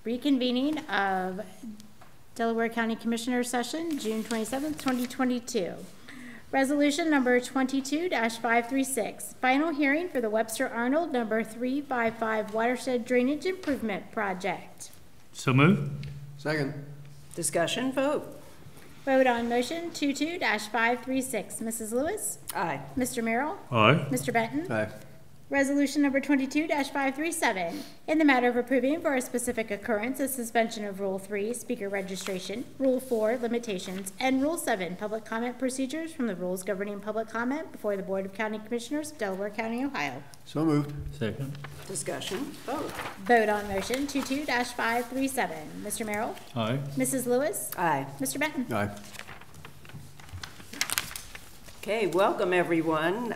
reconvening of Delaware County Commissioner Session, June 27th, 2022. Resolution number 22-536, final hearing for the Webster Arnold number 355 Watershed Drainage Improvement Project. So moved. Second. Discussion, vote. Vote on motion 22-536. Mrs. Lewis? Aye. Mr. Merrill? Aye. Mr. Benton? Aye. Resolution number 22-537, in the matter of approving for a specific occurrence a suspension of Rule 3, speaker registration, Rule 4, limitations, and Rule 7, public comment procedures from the rules governing public comment before the Board of County Commissioners, Delaware County, Ohio. So moved. Second. Discussion, vote. Vote on motion 22-537. Mr. Merrill? Aye. Mrs. Lewis? Aye. Mr. Benton? Aye. Okay, welcome everyone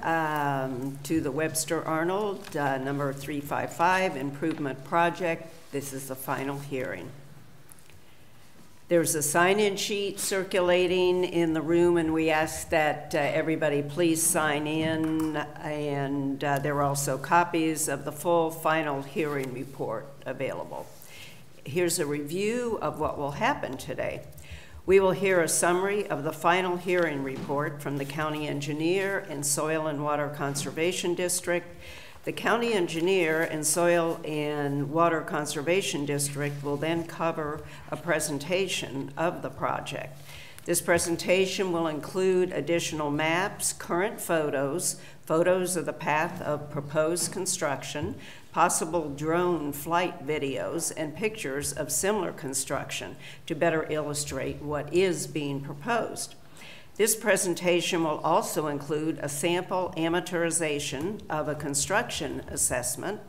to the Webster Arnold number 355 Improvement Project. This is the final hearing. There's a sign-in sheet circulating in the room, and we ask that everybody please sign in, and there are also copies of the full final hearing report available. Here's a review of what will happen today. We will hear a summary of the final hearing report from the County Engineer and Soil and Water Conservation District. The County Engineer and Soil and Water Conservation District will then cover a presentation of the project. This presentation will include additional maps, current photos, photos of the path of proposed construction, possible drone flight videos, and pictures of similar construction to better illustrate what is being proposed. This presentation will also include a sample amateurization of a construction assessment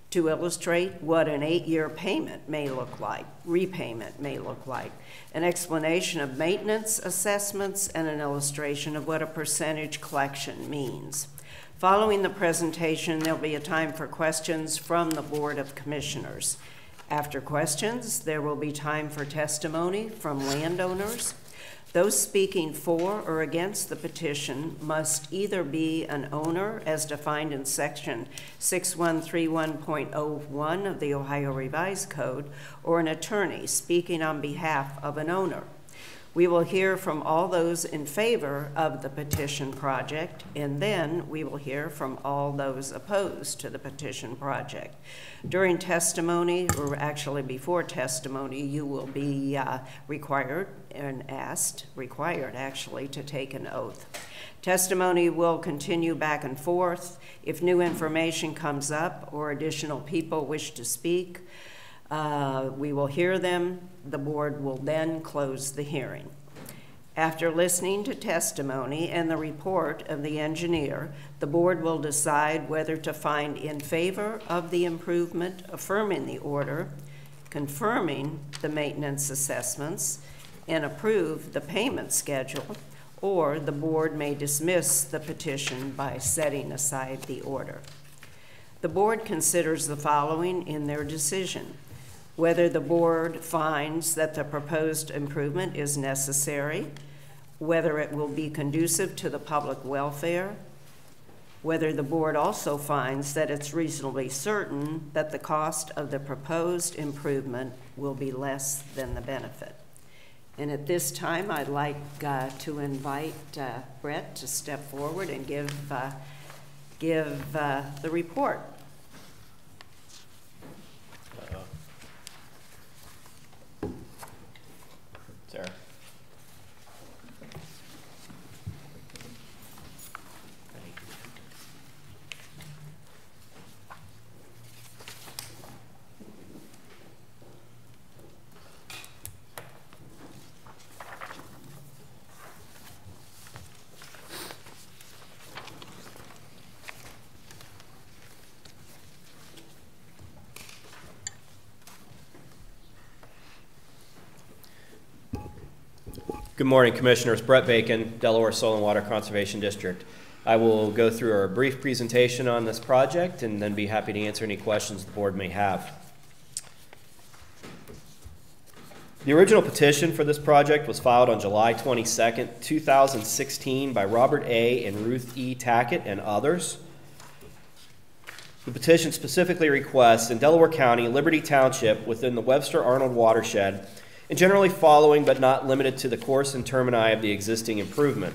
to illustrate what an 8-year payment may look like, repayment may look like, an explanation of maintenance assessments, and an illustration of what a percentage collection means. Following the presentation, there'll be a time for questions from the Board of Commissioners. After questions, there will be time for testimony from landowners. Those speaking for or against the petition must either be an owner, as defined in Section 6131.01 of the Ohio Revised Code, or an attorney speaking on behalf of an owner. We will hear from all those in favor of the petition project, and then we will hear from all those opposed to the petition project. During testimony, or actually before testimony, you will be required actually, to take an oath. Testimony will continue back and forth. If new information comes up or additional people wish to speak, we will hear them. The board will then close the hearing. After listening to testimony and the report of the engineer, the board will decide whether to find in favor of the improvement, affirming the order, confirming the maintenance assessments, and approve the payment schedule, or the board may dismiss the petition by setting aside the order. The board considers the following in their decision: whether the board finds that the proposed improvement is necessary, whether it will be conducive to the public welfare, whether the board also finds that it's reasonably certain that the cost of the proposed improvement will be less than the benefit. And at this time, I'd like to invite Brett to step forward and give the report. Sarah. Good morning, Commissioners. Brett Bacon, Delaware Soil and Water Conservation District. I will go through a brief presentation on this project and then be happy to answer any questions the board may have. The original petition for this project was filed on July 22nd, 2016 by Robert A. and Ruth E. Tackett and others. The petition specifically requests in Delaware County, Liberty Township, within the Webster-Arnold watershed, and generally following but not limited to the course and termini of the existing improvement,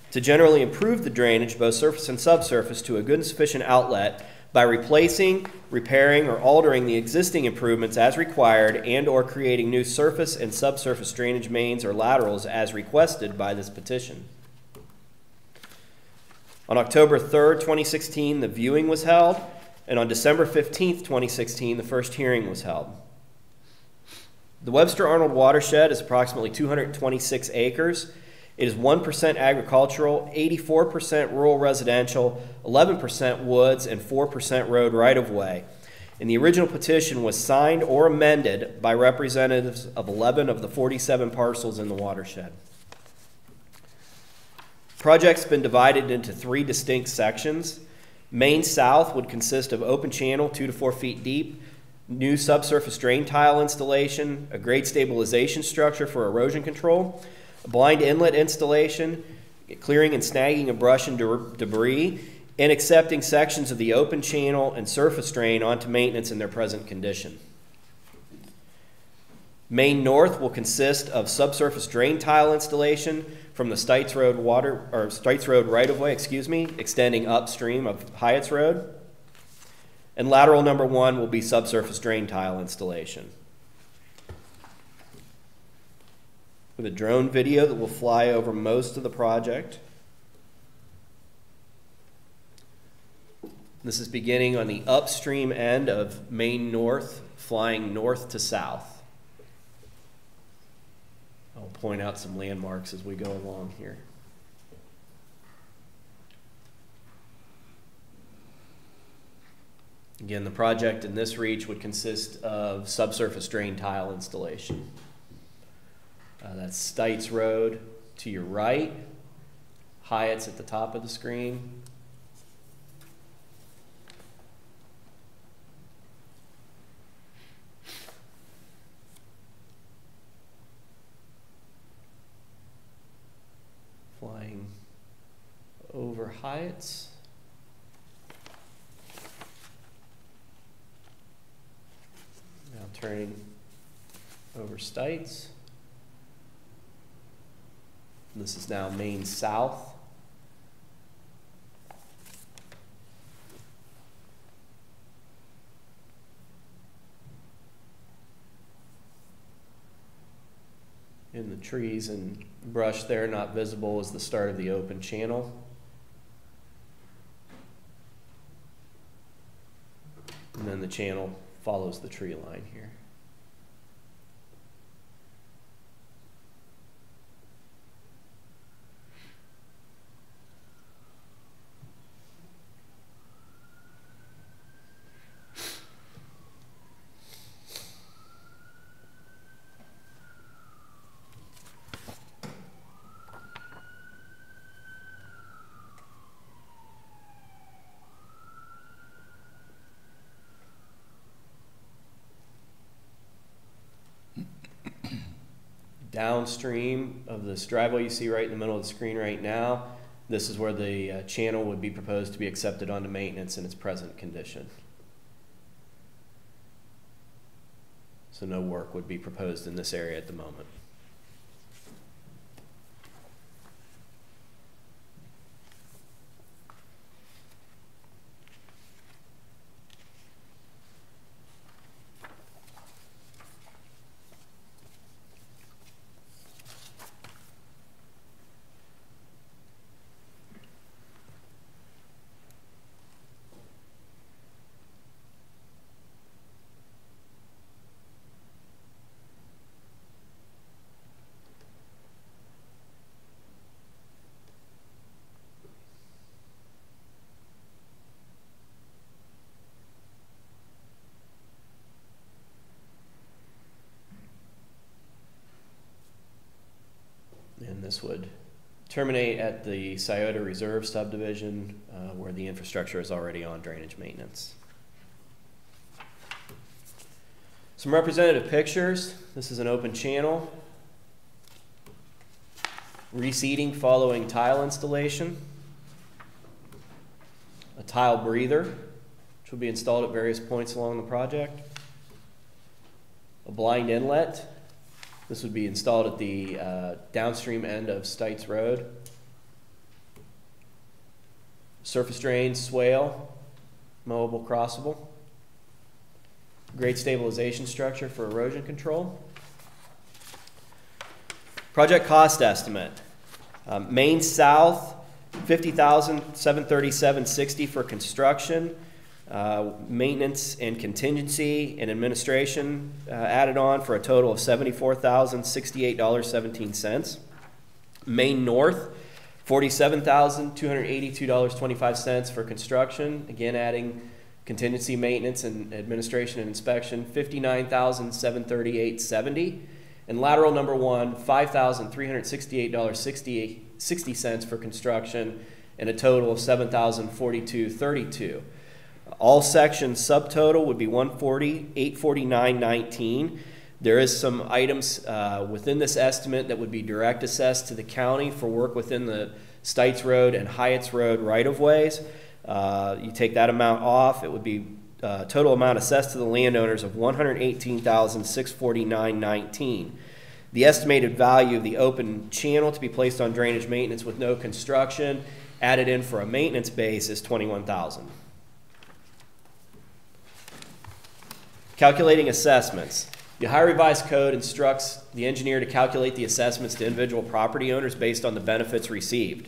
to generally improve the drainage, both surface and subsurface, to a good and sufficient outlet by replacing, repairing, or altering the existing improvements as required and or creating new surface and subsurface drainage mains or laterals as requested by this petition. On October 3rd, 2016, the viewing was held, and on December 15th, 2016, the first hearing was held. The Webster-Arnold watershed is approximately 226 acres. It is 1% agricultural, 84% rural residential, 11% woods, and 4% road right-of-way. And the original petition was signed or amended by representatives of 11 of the 47 parcels in the watershed. The project's been divided into 3 distinct sections. Main South would consist of open channel 2 to 4 feet deep, new subsurface drain tile installation, a grade stabilization structure for erosion control, a blind inlet installation, clearing and snagging of brush and debris, and accepting sections of the open channel and surface drain onto maintenance in their present condition. Main North will consist of subsurface drain tile installation from the Stites Road right-of-way, extending upstream of Hyatt's Road. And lateral number 1 will be subsurface drain tile installation. With a drone video that will fly over most of the project. This is beginning on the upstream end of Main North, flying north to south. I'll point out some landmarks as we go along here. Again, the project in this reach would consist of subsurface drain tile installation. That's Stites Road to your right, Hyatt's at the top of the screen. Flying over Hyatt's. Now turning over Stites. This is now Main South. In the trees and brush there, not visible, is the start of the open channel. And then the channel follows the tree line here. Downstream of this driveway you see right in the middle of the screen right now, this is where the channel would be proposed to be accepted onto maintenance in its present condition. So no work would be proposed in this area at the moment. And this would terminate at the Scioto Reserve subdivision where the infrastructure is already on drainage maintenance. Some representative pictures. This is an open channel. Reseeding following tile installation. A tile breather, which will be installed at various points along the project. A blind inlet. This would be installed at the downstream end of Stites Road. Surface drain, swale, mowable, crossable. Grade stabilization structure for erosion control. Project cost estimate. Main South, $50,737.60 for construction. Maintenance and contingency and administration added on for a total of $74,068.17. Main North, $47,282.25 for construction, again adding contingency, maintenance, and administration and inspection, $59,738.70. And lateral number 1, $5,368.60 for construction, and a total of $7,042.32. All sections subtotal would be $140,849.19. There is some items within this estimate that would be direct assessed to the county for work within the Stites Road and Hyatt's Road right-of-ways. You take that amount off, it would be total amount assessed to the landowners of $118,649.19. The estimated value of the open channel to be placed on drainage maintenance with no construction added in for a maintenance base is $21,000. Calculating assessments. The Ohio Revised Code instructs the engineer to calculate the assessments to individual property owners based on the benefits received.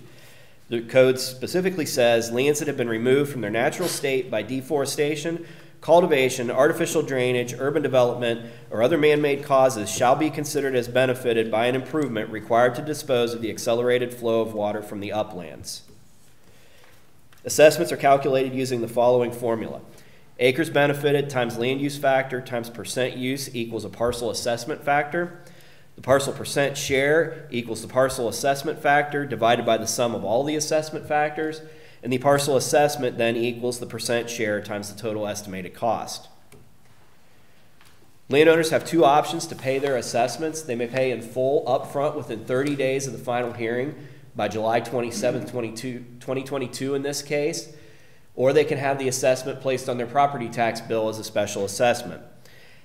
The code specifically says lands that have been removed from their natural state by deforestation, cultivation, artificial drainage, urban development, or other man-made causes shall be considered as benefited by an improvement required to dispose of the accelerated flow of water from the uplands. Assessments are calculated using the following formula. Acres benefited times land use factor times percent use equals a parcel assessment factor. The parcel percent share equals the parcel assessment factor divided by the sum of all the assessment factors, and the parcel assessment then equals the percent share times the total estimated cost. Landowners have two options to pay their assessments. They may pay in full upfront within 30 days of the final hearing by July 27, 2022 in this case, or they can have the assessment placed on their property tax bill as a special assessment.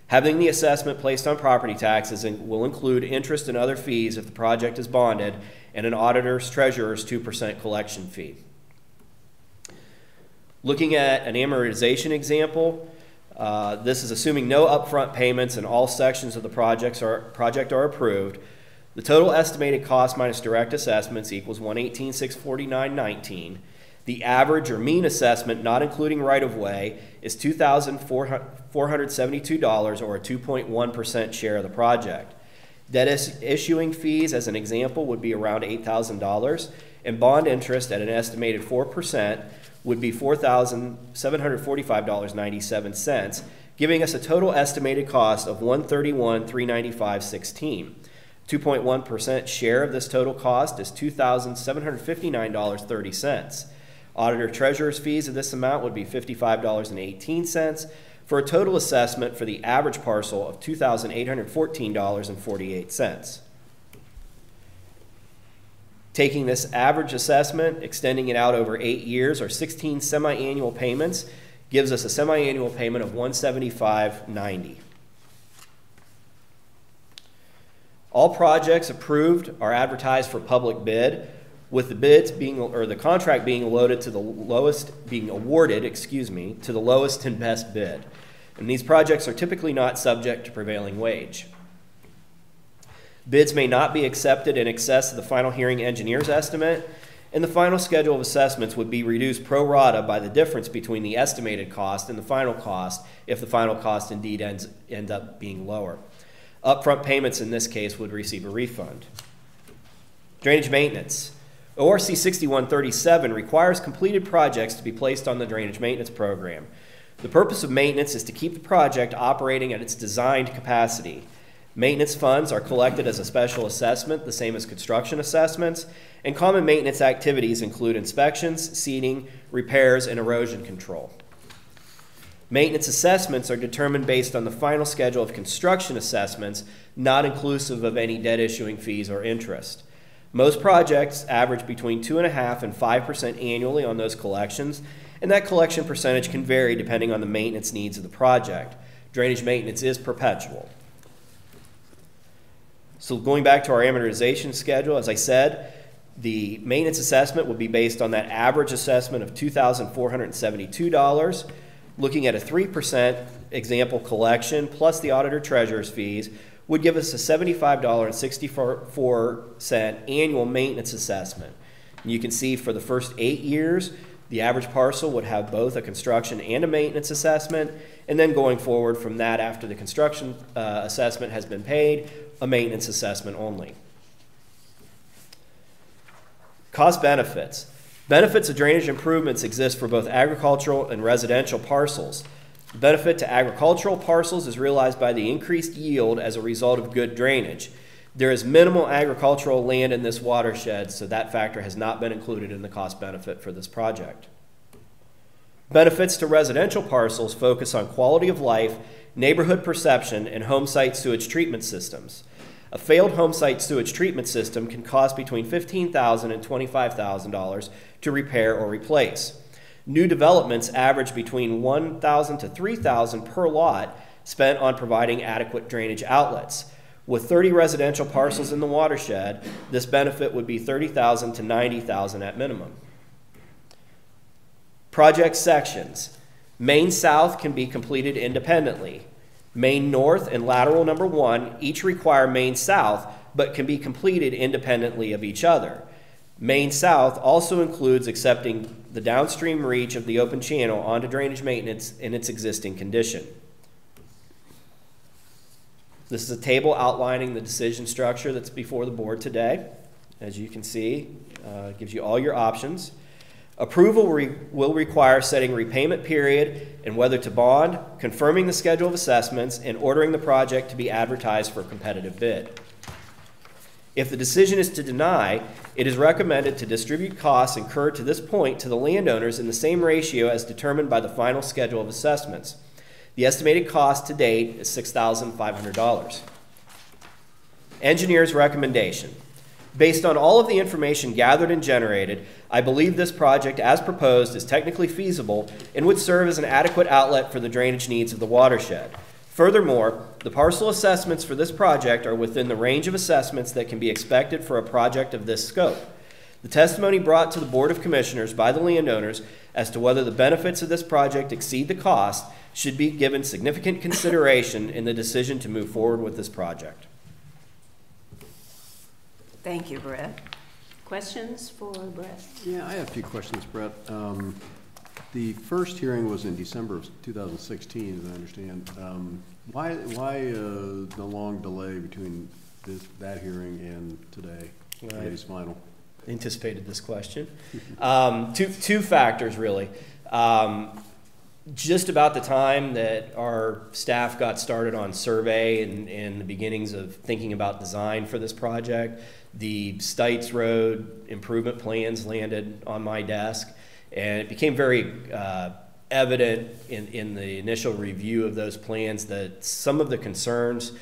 Having the assessment placed on property taxes will include interest and other fees if the project is bonded, and an auditor's treasurer's 2% collection fee. Looking at an amortization example, this is assuming no upfront payments and all sections of the project are approved. The total estimated cost minus direct assessments equals $118,649.19. The average or mean assessment, not including right-of-way, is $2,472 or a 2.1% share of the project. Debt issuing fees, as an example, would be around $8,000, and bond interest at an estimated 4% would be $4,745.97, giving us a total estimated cost of $131,395.16. 2.1% share of this total cost is $2,759.30. Auditor treasurer's fees of this amount would be $55.18 for a total assessment for the average parcel of $2,814.48. Taking this average assessment, extending it out over 8 years or 16 semi-annual payments, gives us a semi-annual payment of $175.90. All projects approved are advertised for public bid, with the bids being, or the contract being awarded to the lowest and best bid. And these projects are typically not subject to prevailing wage. Bids may not be accepted in excess of the final hearing engineer's estimate, and the final schedule of assessments would be reduced pro rata by the difference between the estimated cost and the final cost if the final cost indeed ends up being lower. Upfront payments in this case would receive a refund. Drainage maintenance. ORC 6137 requires completed projects to be placed on the drainage maintenance program. The purpose of maintenance is to keep the project operating at its designed capacity. Maintenance funds are collected as a special assessment, the same as construction assessments, and common maintenance activities include inspections, seeding, repairs, and erosion control. Maintenance assessments are determined based on the final schedule of construction assessments, not inclusive of any debt issuing fees or interest. Most projects average between 2.5% and 5% annually on those collections, and that collection percentage can vary depending on the maintenance needs of the project. Drainage maintenance is perpetual. So going back to our amortization schedule, as I said, the maintenance assessment would be based on that average assessment of $2,472. Looking at a 3% example collection plus the auditor treasurer's fees would give us a $75.64 annual maintenance assessment. And you can see for the first 8 years, the average parcel would have both a construction and a maintenance assessment, and then going forward from that, after the construction assessment has been paid, a maintenance assessment only. Cost benefits. Benefits of drainage improvements exist for both agricultural and residential parcels. The benefit to agricultural parcels is realized by the increased yield as a result of good drainage. There is minimal agricultural land in this watershed, so that factor has not been included in the cost benefit for this project. Benefits to residential parcels focus on quality of life, neighborhood perception, and home site sewage treatment systems. A failed home site sewage treatment system can cost between $15,000 and $25,000 to repair or replace. New developments average between $1,000 to $3,000 per lot spent on providing adequate drainage outlets. With 30 residential parcels in the watershed, this benefit would be $30,000 to $90,000 at minimum. Project sections. Main South can be completed independently. Main North and lateral number 1 each require Main South, but can be completed independently of each other. Main South also includes accepting the downstream reach of the open channel onto drainage maintenance in its existing condition. This is a table outlining the decision structure that's before the board today. As you can see, it gives you all your options. Approval will require setting repayment period and whether to bond, confirming the schedule of assessments, and ordering the project to be advertised for a competitive bid. If the decision is to deny, it is recommended to distribute costs incurred to this point to the landowners in the same ratio as determined by the final schedule of assessments. The estimated cost to date is $6,500. Engineer's recommendation. Based on all of the information gathered and generated, I believe this project as proposed is technically feasible and would serve as an adequate outlet for the drainage needs of the watershed. Furthermore, the parcel assessments for this project are within the range of assessments that can be expected for a project of this scope. The testimony brought to the Board of Commissioners by the landowners as to whether the benefits of this project exceed the cost should be given significant consideration in the decision to move forward with this project. Thank you, Brett. Questions for Brett? Yeah, I have a few questions, Brett. The first hearing was in December of 2016, as I understand. Why the long delay between that hearing and today, today's final? Anticipated this question. Two factors, really. Just about the time that our staff got started on survey and the beginnings of thinking about design for this project, the Stites Road improvement plans landed on my desk, and it became very evident in the initial review of those plans that some of the concerns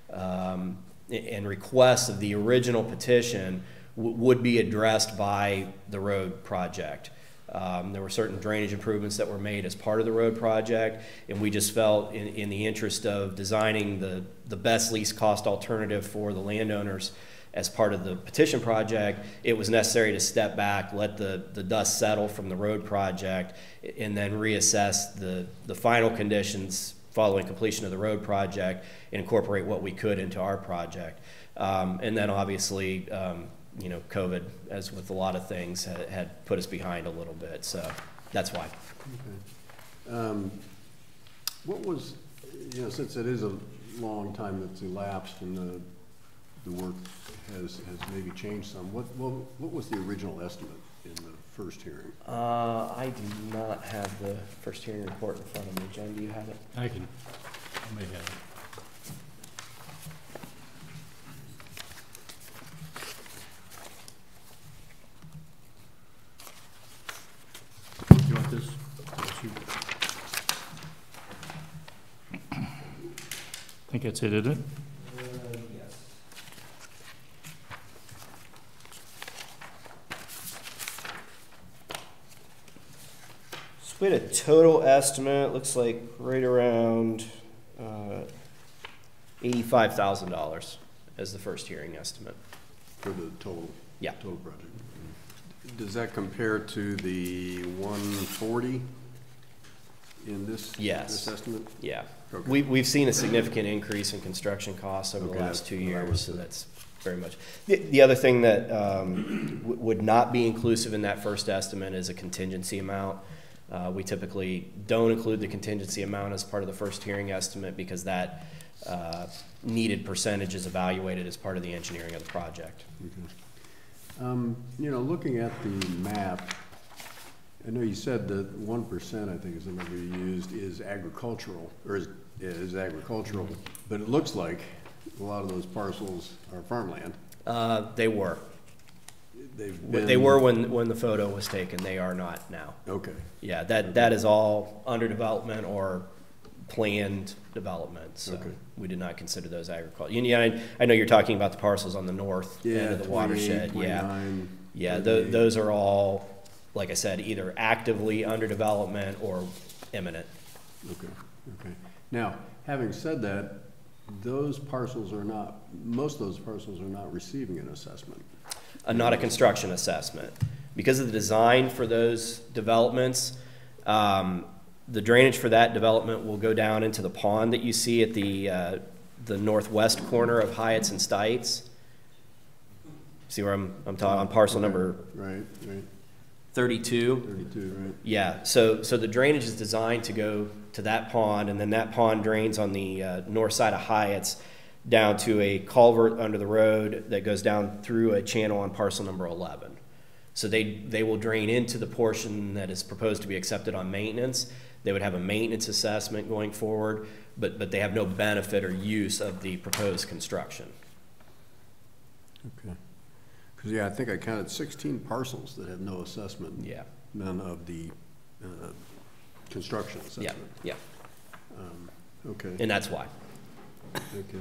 and requests of the original petition would be addressed by the road project. There were certain drainage improvements that were made as part of the road project, and we just felt in the interest of designing the best least cost alternative for the landowners as part of the petition project, it was necessary to step back, let the dust settle from the road project, and then reassess the final conditions following completion of the road project and incorporate what we could into our project. And then obviously, you know, COVID, as with a lot of things, had put us behind a little bit, so that's why. Okay. What was, you know, since it is a long time that's elapsed and the work has maybe changed some, what was the original estimate in the first hearing? I do not have the first hearing report in front of me. Jen, do you have it? I may have it. You want this? I think that's it, isn't it? Yes. a total estimate, looks like right around $85,000 as the first hearing estimate. For the total? Yeah. Total project. Does that compare to the 140 in this? Yes. This estimate? Yeah. Okay. We've seen a significant increase in construction costs over the Okay, last 2 that's what I years, was so saying. that's very much. The other thing that would not be inclusive in that first estimate is a contingency amount. We typically don't include the contingency amount as part of the first hearing estimate because that needed percentage is evaluated as part of the engineering of the project. Okay. You know, looking at the map, I know you said that 1%, I think is the number you used, is agricultural, or is agricultural, but it looks like a lot of those parcels are farmland. They were. They were when the photo was taken. They are not now. Okay. Yeah, that is all under development or planned development. So Okay. we did not consider those agricultural. Yeah, I know you're talking about the parcels on the north end of the 28, watershed. 29, Yeah, 38. those are all, like I said, either actively under development or imminent. Okay, okay. Now, having said that, those parcels are not, most of those parcels are not receiving an assessment. Not a construction assessment. Because of the design for those developments, the drainage for that development will go down into the pond that you see at the northwest corner of Hyatt's and Stites. See where I'm talking, on parcel number Right, right, 32? 32, right? Yeah, so the drainage is designed to go to that pond, and then that pond drains on the north side of Hyatt's down to a culvert under the road that goes down through a channel on parcel number 11. So they will drain into the portion that is proposed to be accepted on maintenance. They would have a maintenance assessment going forward, but they have no benefit or use of the proposed construction. Okay. Because, yeah, I think I counted 16 parcels that have no assessment. Yeah. None of the construction assessment. Yeah. Okay. And that's why. Okay.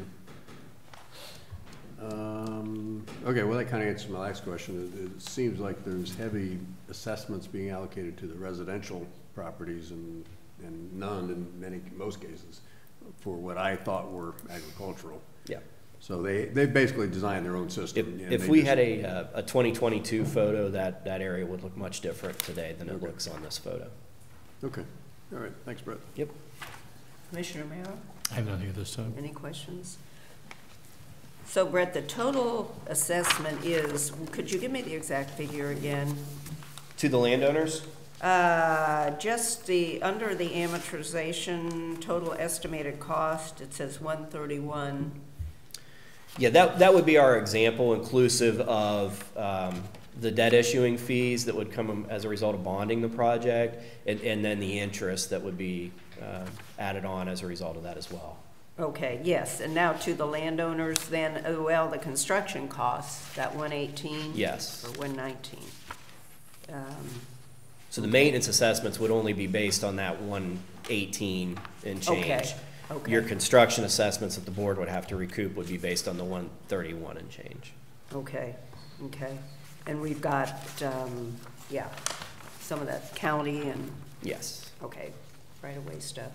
Okay, well, that kind of answers my last question. It seems like there's heavy assessments being allocated to the residential properties and none in most cases for what I thought were agricultural. Yeah. So they basically designed their own system. If we had a 2022 photo, that area would look much different today than it Okay. looks on this photo. Okay, all right, thanks, Brett. Yep. Commissioner Merrill, I have nothing at this time. any questions? So Brett, the total assessment is, could you give me the exact figure again? To the landowners? Just under the amortization, total estimated cost, it says 131. Yeah, that would be our example, inclusive of the debt issuing fees that would come as a result of bonding the project, and then the interest that would be added on as a result of that as well. Okay, yes, and now to the landowners then, well, the construction costs, that 118? Yes. Or 119? So the maintenance assessments would only be based on that 118 and change. Okay, okay. Your construction assessments that the board would have to recoup would be based on the 131 and change. Okay, okay. And we've got, yeah, some of that county and, Yes. okay, right-of-way stuff.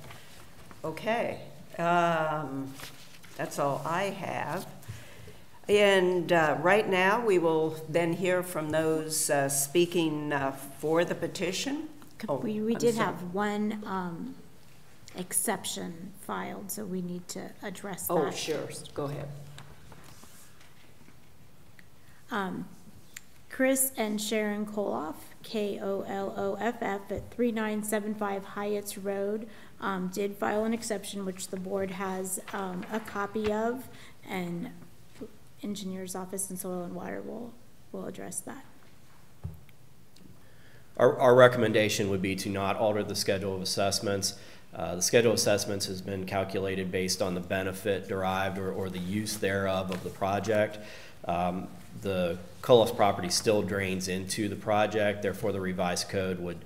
Okay, that's all I have. And right now, we will then hear from those speaking for the petition. Oh, We I'm did sorry. have one exception filed, so we need to address that. Oh, sure, go ahead. Chris and Sharon Koloff, Kolooff, at 3975 Hyatt's Road, did file an exception, which the board has a copy of, and Engineer's Office and Soil and Water will address that. Our recommendation would be to not alter the schedule of assessments. The schedule of assessments has been calculated based on the benefit derived or the use thereof of the project. The Koloff's property still drains into the project, therefore the revised code would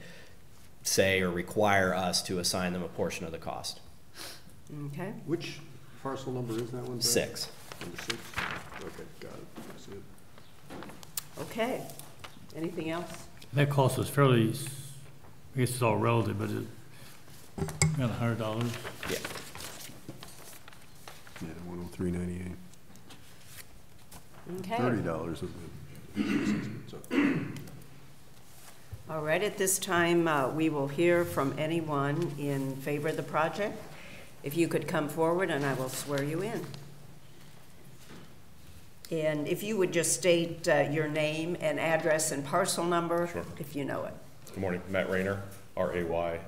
say or require us to assign them a portion of the cost. Okay. Which parcel number is that one, Brett? 6. Number 6? Okay, got it. I see it. Okay. Anything else? That cost was fairly I guess it's all relative, but around $100. Yeah. Yeah, 103.98. Okay. $30 of the assessment, so. All right, at this time, we will hear from anyone in favor of the project. If you could come forward and I will swear you in. And if you would just state your name and address and parcel number, Sure. if you know it. Good morning, Matt Rayner, Raynor,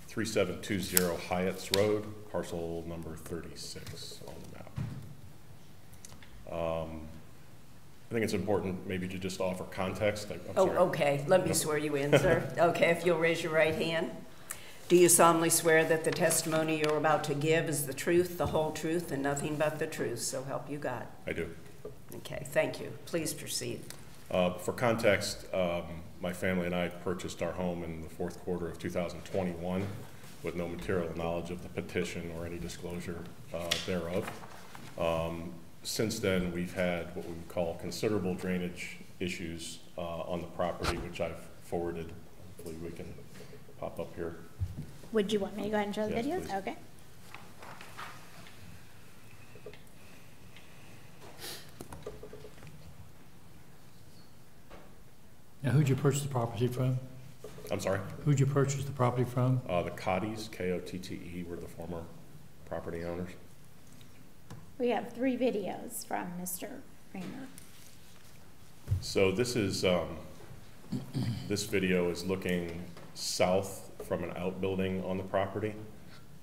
3720 Hyatt's Road, parcel number 36 on the map. I think it's important maybe to just offer context. I'm Oh, sorry. okay, let me swear you in, sir. Okay, if you'll raise your right hand. Do you solemnly swear that the testimony you're about to give is the truth, the whole truth, and nothing but the truth, so help you God? I do. Okay, thank you. Please proceed. For context, my family and I purchased our home in the fourth quarter of 2021 with no material knowledge of the petition or any disclosure thereof. Since then, we've had what we would call considerable drainage issues on the property, which I've forwarded. Hopefully we can pop up here. Would you want me to go ahead and show the Yes, videos? please. Okay. Now, who'd you purchase the property from? I'm sorry? Who'd you purchase the property from? The Cotties, K-O-T-T-E, were the former property owners. We have 3 videos from Mr. Rayner. So this is, this video is looking south from an outbuilding on the property.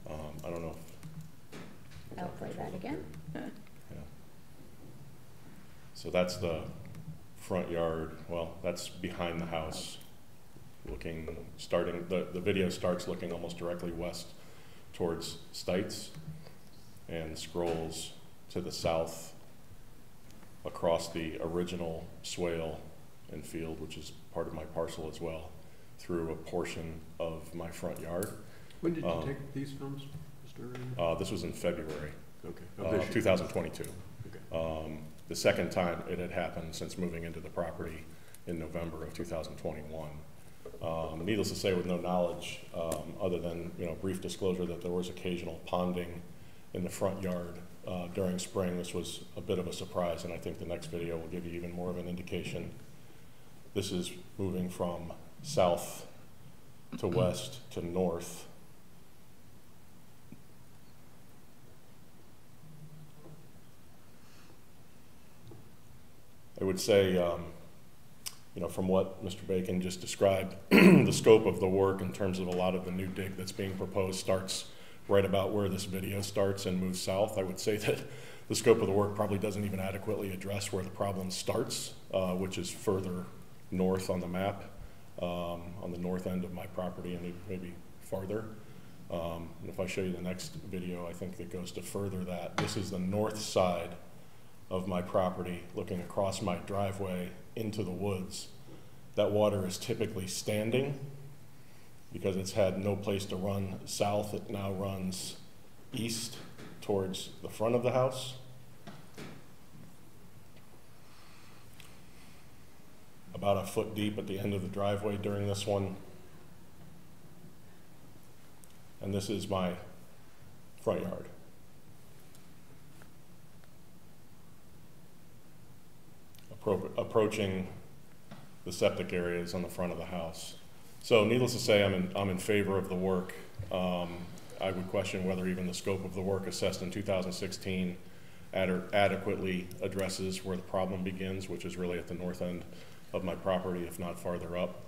I don't know if. I'll play that again. Yeah. So that's the front yard, well, that's behind the house, looking, the video starts looking almost directly west towards Stites and scrolls to the south across the original swale and field, which is part of my parcel as well, through a portion of my front yard. When did you take these films, Mr. Rayner? This was in February Okay. Of this year. 2022. Okay. The second time it had happened since moving into the property in November of 2021. Needless to say, with no knowledge, other than brief disclosure that there was occasional ponding in the front yard during spring, this was a bit of a surprise, and I think the next video will give you even more of an indication. This is moving from south to west to north. I would say, from what Mr. Bacon just described, the scope of the work in terms of a lot of the new dig that's being proposed starts right about where this video starts and moves south. I would say that the scope of the work probably doesn't even adequately address where the problem starts, which is further north on the map, on the north end of my property and maybe farther. And if I show you the next video, I think that goes to further that. This is the north side of my property looking across my driveway into the woods. That water is typically standing because it's had no place to run south. It now runs east towards the front of the house. About a foot deep at the end of the driveway during this one. And this is my front yard. Approaching the septic areas on the front of the house. So needless to say, I'm in favor of the work. I would question whether even the scope of the work assessed in 2016 adequately addresses where the problem begins, which is really at the north end of my property, if not farther up.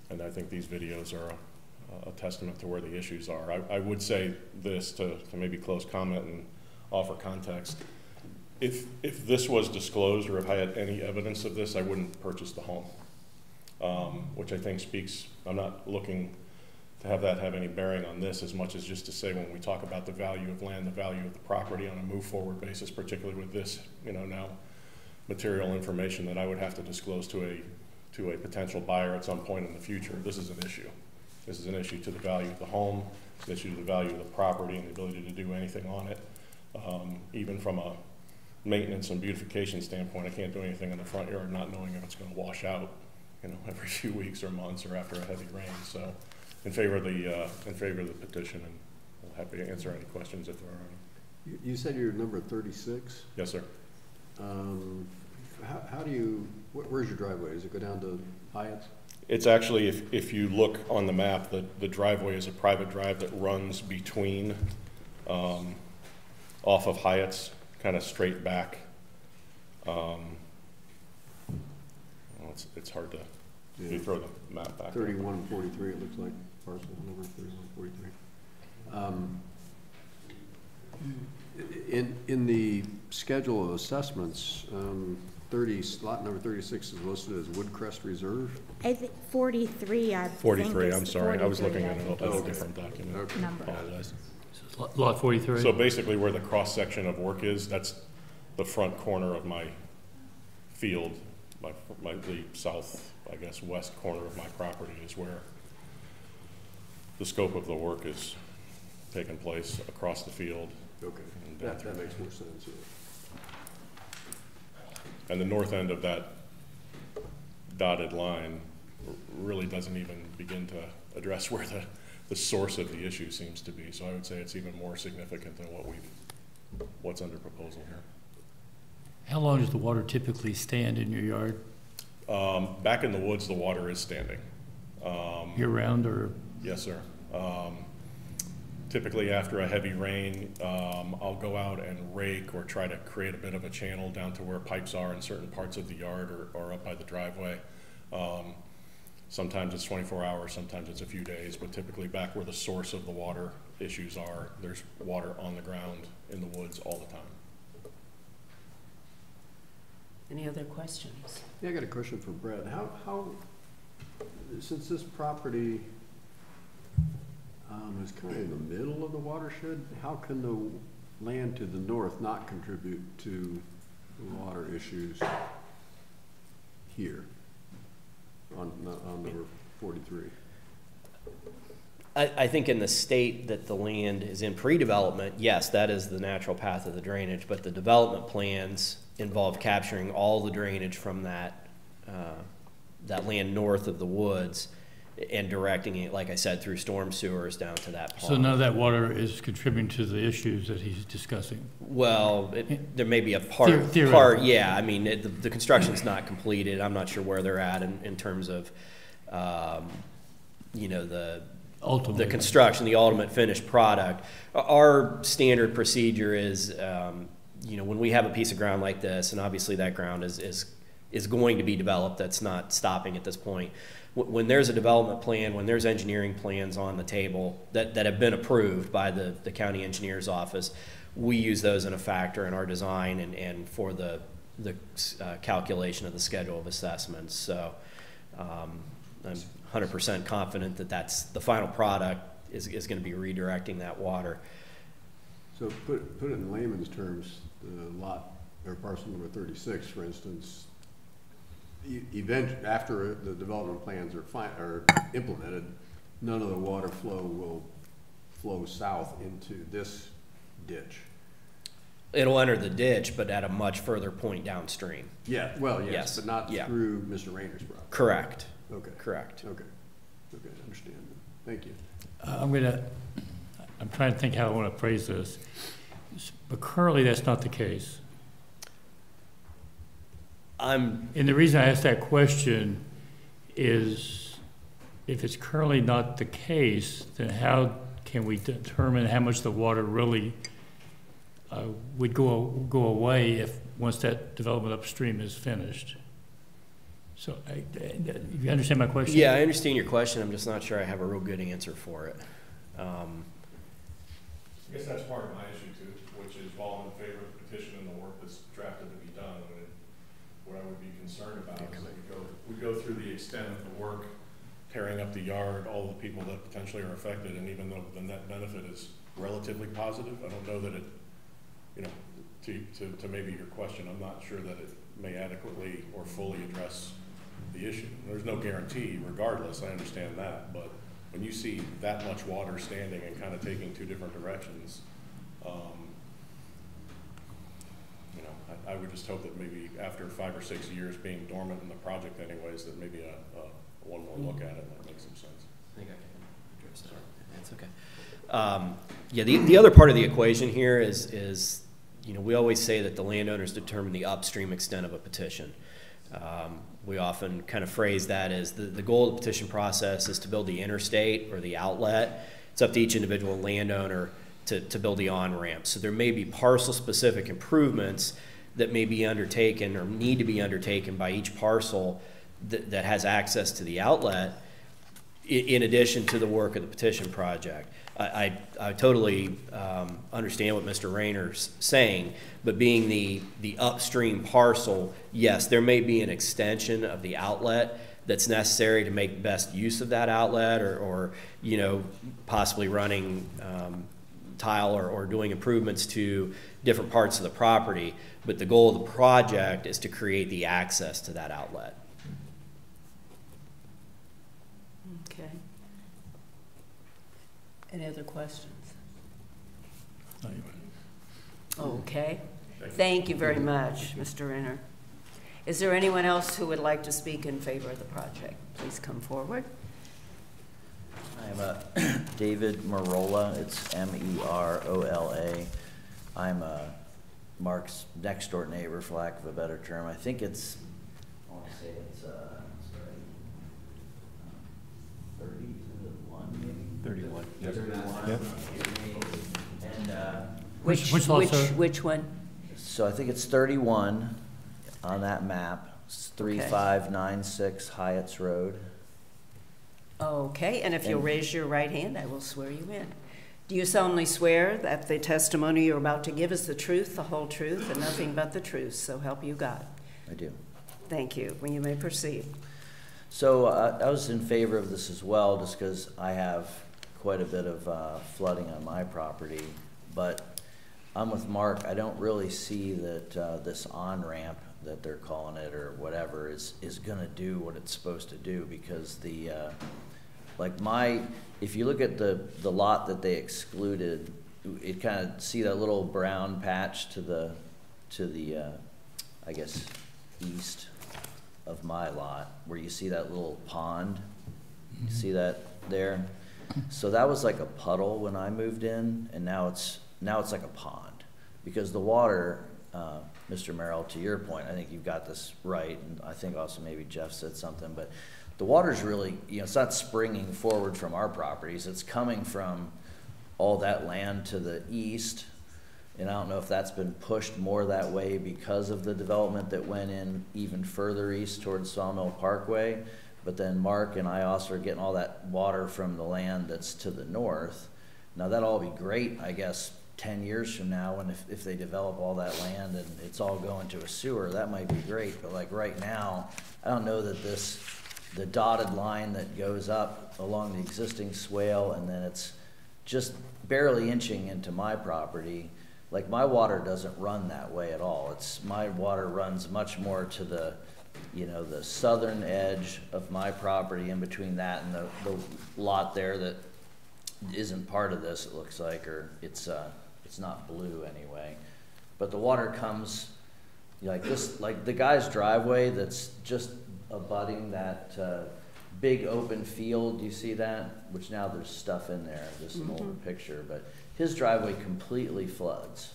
And I think these videos are a testament to where the issues are. I would say this to maybe close comment and offer context. If this was disclosed or if I had any evidence of this, I wouldn't purchase the home, which I think speaks, I'm not looking to have that have any bearing on this as much as just to say when we talk about the value of land, the value of the property on a move forward basis, particularly with this, now material information that I would have to disclose to a potential buyer at some point in the future. This is an issue. This is an issue to the value of the home, it's an issue to the value of the property and the ability to do anything on it. Even from a maintenance and beautification standpoint, I can't do anything in the front yard not knowing if it's going to wash out every few weeks or months or after a heavy rain. So in favor of the petition, and I'm happy to answer any questions if there are any. You said you're number 36? Yes, sir. How do you, where's your driveway? Does it go down to Hyatt's? It's actually, if you look on the map, the driveway is a private drive that runs between, off of Hyatt's, kind of straight back. Well, it's hard to, if you throw the map back. 3143, it looks like, parcel number 3143. In the schedule of assessments, lot number 36 is listed as Woodcrest Reserve. I think 43, I think. 43, I'm sorry, I was 43, looking I at think a is different document. Okay. Number. Apologize. So it's lot 43? So basically where the cross section of work is, that's the front corner of my field, the south, I guess, west corner of my property is where the scope of the work is taking place across the field. Okay, that makes more sense. Yeah. And the north end of that dotted line really doesn't even begin to address where the source of the issue seems to be. So I would say it's even more significant than what's under proposal here. How long does the water typically stand in your yard? Back in the woods, the water is standing. Year-round or? Yes, sir. Typically after a heavy rain, I'll go out and rake or try to create a bit of a channel down to where pipes are in certain parts of the yard or up by the driveway. Sometimes it's 24 hours, sometimes it's a few days, but typically back where the source of the water issues are, there's water on the ground in the woods all the time. Any other questions? Yeah, I got a question for Brett. How since this property is kind of in the middle of the watershed, how can the land to the north not contribute to the water issues here on number 43? I think in the state that the land is in pre-development, yes, that is the natural path of the drainage, but the development plans involve capturing all the drainage from that land north of the woods and directing it, like I said, through storm sewers down to that pond. So none of that water is contributing to the issues that he's discussing? Well, there may be a part, yeah. I mean, the construction's not completed. I'm not sure where they're at in terms of, the construction, the ultimate finished product. Our standard procedure is, when we have a piece of ground like this, and obviously that ground is going to be developed, that's not stopping at this point. When there's a development plan, when there's engineering plans on the table that have been approved by the county engineer's office, we use those in a factor in our design and for the calculation of the schedule of assessments. So I'm 100% confident that that's the final product is going to be redirecting that water. So put it in layman's terms, the lot or parcel number 36, for instance, after the development plans are implemented, none of the water flow will flow south into this ditch. It'll enter the ditch, but at a much further point downstream. Yeah, well, yes, but not yeah. through Mr. Rayner's property. Correct. Okay. Correct. Okay. Okay, I understand. Thank you. I'm trying to think how I want to phrase this, but currently that's not the case. And the reason I ask that question is, if it's currently not the case, then how can we determine how much the water really would go away once that development upstream is finished? So, you understand my question? Yeah, I understand your question. I'm just not sure I have a real good answer for it. I guess that's part of my issue too, which is while I'm in favor of the petition and the work that's drafted to be done, what I would be concerned about is that we go through the extent of the work, tearing up the yard, all the people that potentially are affected, and even though the net benefit is relatively positive, I don't know that it, to maybe your question, I'm not sure that it may adequately or fully address the issue. There's no guarantee regardless, I understand that, but when you see that much water standing and kind of taking two different directions, I would just hope that maybe after 5 or 6 years being dormant in the project anyways, that maybe one more look at it might make some sense. I think I can address that. That's okay. Yeah, the other part of the equation here is, you know, we always say that the landowners determine the upstream extent of a petition. We often kind of phrase that as the goal of the petition process is to build the interstate or the outlet. It's up to each individual landowner to build the on-ramp. So there may be parcel-specific improvements that may be undertaken or need to be undertaken by each parcel that has access to the outlet, in addition to the work of the petition project. I totally understand what Mr. Rayner's saying, but being the upstream parcel, yes, there may be an extension of the outlet that's necessary to make best use of that outlet, or you know, possibly running tile or doing improvements to different parts of the property. But the goal of the project is to create the access to that outlet. Okay. Any other questions? Okay. Thank you very much, Mr. Renner. Is there anyone else who would like to speak in favor of the project? Please come forward. I'm David Merola. It's M-E-R-O-L-A. I'm Mark's next door neighbor, for lack of a better term. I think it's, I want to say it's 31 maybe? 31. Yep. 31. Yep. And Which one? so I think it's 31 on that map. It's 3596 Hyatt's Road. Okay, and if you'll raise your right hand, I will swear you in. Do you solemnly swear that the testimony you're about to give is the truth, the whole truth, and nothing but the truth, so help you God? I do. Thank you. Well, you may proceed. So I was in favor of this as well, just because I have quite a bit of flooding on my property. But I'm with Mark. I don't really see that this on-ramp that they're calling it or whatever is going to do what it's supposed to do, because the if you look at the lot that they excluded, it kind of see that little brown patch to the I guess east of my lot, where you see that little pond. You see that there? So that was like a puddle when I moved in, and now it's like a pond, because the water, Mr. Merrill, to your point, I think you've got this right, and I think also maybe Jeff said something, but the water's really, it's not springing forward from our properties. It's coming from all that land to the east, and I don't know if that's been pushed more that way because of the development that went in even further east towards Sawmill Parkway. But then Mark and I also are getting all that water from the land that's to the north. Now that'll all be great, I guess, 10 years from now, and if they develop all that land and it's all going to a sewer, that might be great. But like right now, I don't know that the dotted line that goes up along the existing swale and then it's just barely inching into my property, like my water doesn't run that way at all. My water runs much more to the southern edge of my property, in between that and the lot there that isn't part of this, it looks like, or it's not blue anyway. But the water comes like this, like the guy's driveway that's just abutting that big open field. You see that? Which now there's stuff in there. This is an older picture, but his driveway completely floods.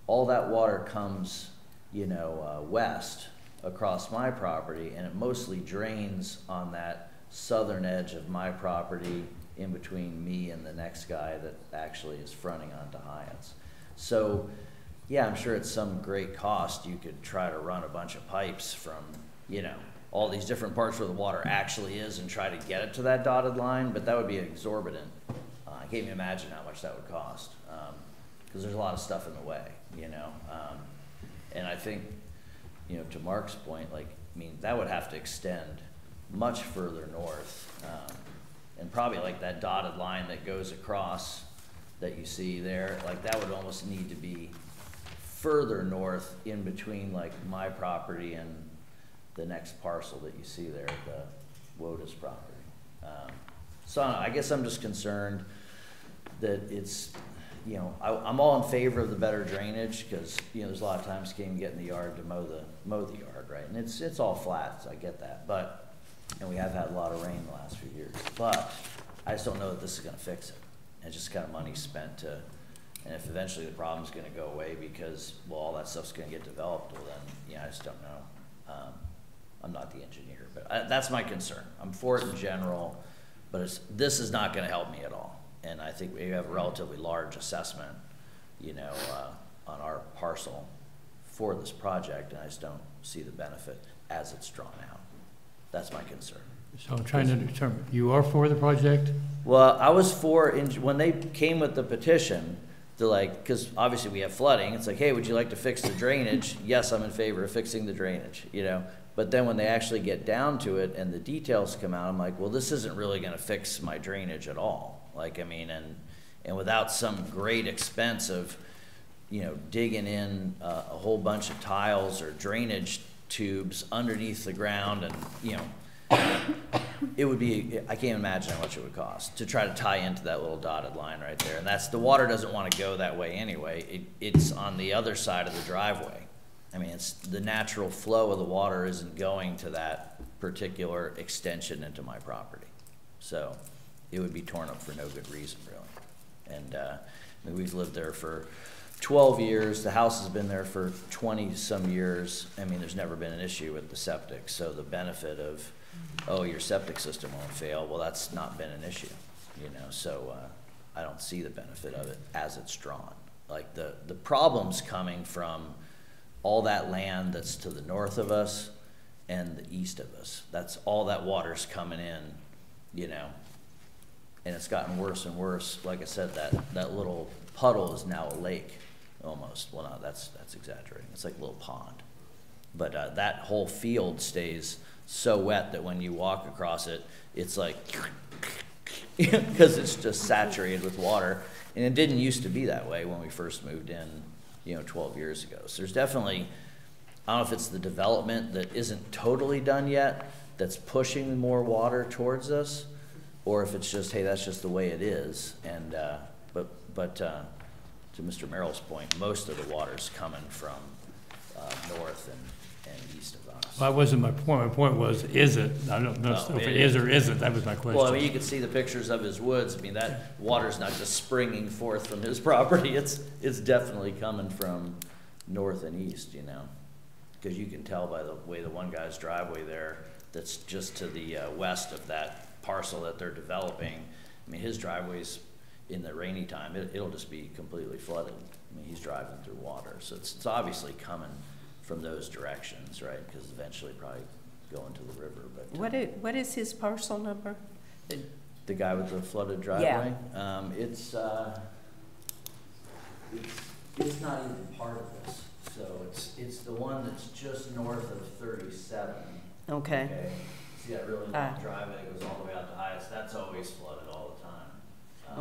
All that water comes, west across my property, and it mostly drains on that southern edge of my property, in between me and the next guy that actually is fronting onto Hyatt's. So yeah, I'm sure at some great cost you could try to run a bunch of pipes from all these different parts where the water actually is and try to get it to that dotted line, but that would be exorbitant. I can't even imagine how much that would cost, because there's a lot of stuff in the way, and I think, to Mark's point, that would have to extend much further north, and probably like that dotted line that goes across that you see there, like that would almost need to be further north, in between like my property and the next parcel that you see there, the Woda's property. So I don't know, I guess I'm just concerned that it's, you know, I'm all in favor of the better drainage, because, you know, there's a lot of times you can't get in the yard to mow the yard, right? And it's all flat, so I get that, but, and we have had a lot of rain the last few years, but I just don't know that this is gonna fix it. And it's just kind of money spent to, and if eventually the problem's gonna go away because, well, all that stuff's gonna get developed, well then, yeah, I just don't know. I'm not the engineer, but that's my concern. I'm for it in general, but this is not gonna help me at all. And I think we have a relatively large assessment, you know, on our parcel for this project, and I just don't see the benefit as it's drawn out. That's my concern. So I'm trying to determine, you are for the project? Well, I was for, when they came with the petition, they're like, because obviously we have flooding, it's like, hey, would you like to fix the drainage? Yes, I'm in favor of fixing the drainage, you know? But then when they actually get down to it and the details come out, I'm like, well, this isn't really gonna fix my drainage at all. Like, I mean, and without some great expense of, you know, digging in a whole bunch of tiles or drainage tubes underneath the ground, and, you know, it would be, I can't imagine how much it would cost to try to tie into that little dotted line right there. And that's, the water doesn't want to go that way anyway. It's on the other side of the driveway. I mean, it's the natural flow of the water isn't going to that particular extension into my property. So it would be torn up for no good reason, really. And I mean, we've lived there for 12 years. The house has been there for 20 some years. I mean, there's never been an issue with the septic. So the benefit of, oh, your septic system won't fail, well, that's not been an issue, you know. So I don't see the benefit of it as it's drawn. Like the problem's coming from all that land that's to the north of us and the east of us. That's all that water's coming in, you know. And it's gotten worse and worse. Like I said, that little puddle is now a lake, almost. Well, no, that's exaggerating. It's like a little pond. But that whole field stays so wet that when you walk across it, it's like, because it's just saturated with water. And it didn't used to be that way when we first moved in, you know, 12 years ago. So there's definitely, I don't know if it's the development that isn't totally done yet that's pushing more water towards us, or if it's just, hey, that's just the way it is. And but to Mr. Merrill's point, most of the water's coming from north and east of us. Well, that wasn't my point. My point was, is it? I don't know if it is or isn't. That was my question. Well, I mean, you can see the pictures of his woods. I mean, that water's not just springing forth from his property. It's definitely coming from north and east, you know, because you can tell by the way the one guy's driveway there, that's just to the west of that parcel that they're developing. I mean, his driveway's in the rainy time, it'll just be completely flooded. I mean, he's driving through water, so it's obviously coming from those directions, right? Because eventually probably go into the river. But What is his parcel number? the guy with the flooded driveway, it's not even part of this. So it's the one that's just north of 37. Okay. See that really long driveway that goes all the way out to Heights? That's always flooded all the time.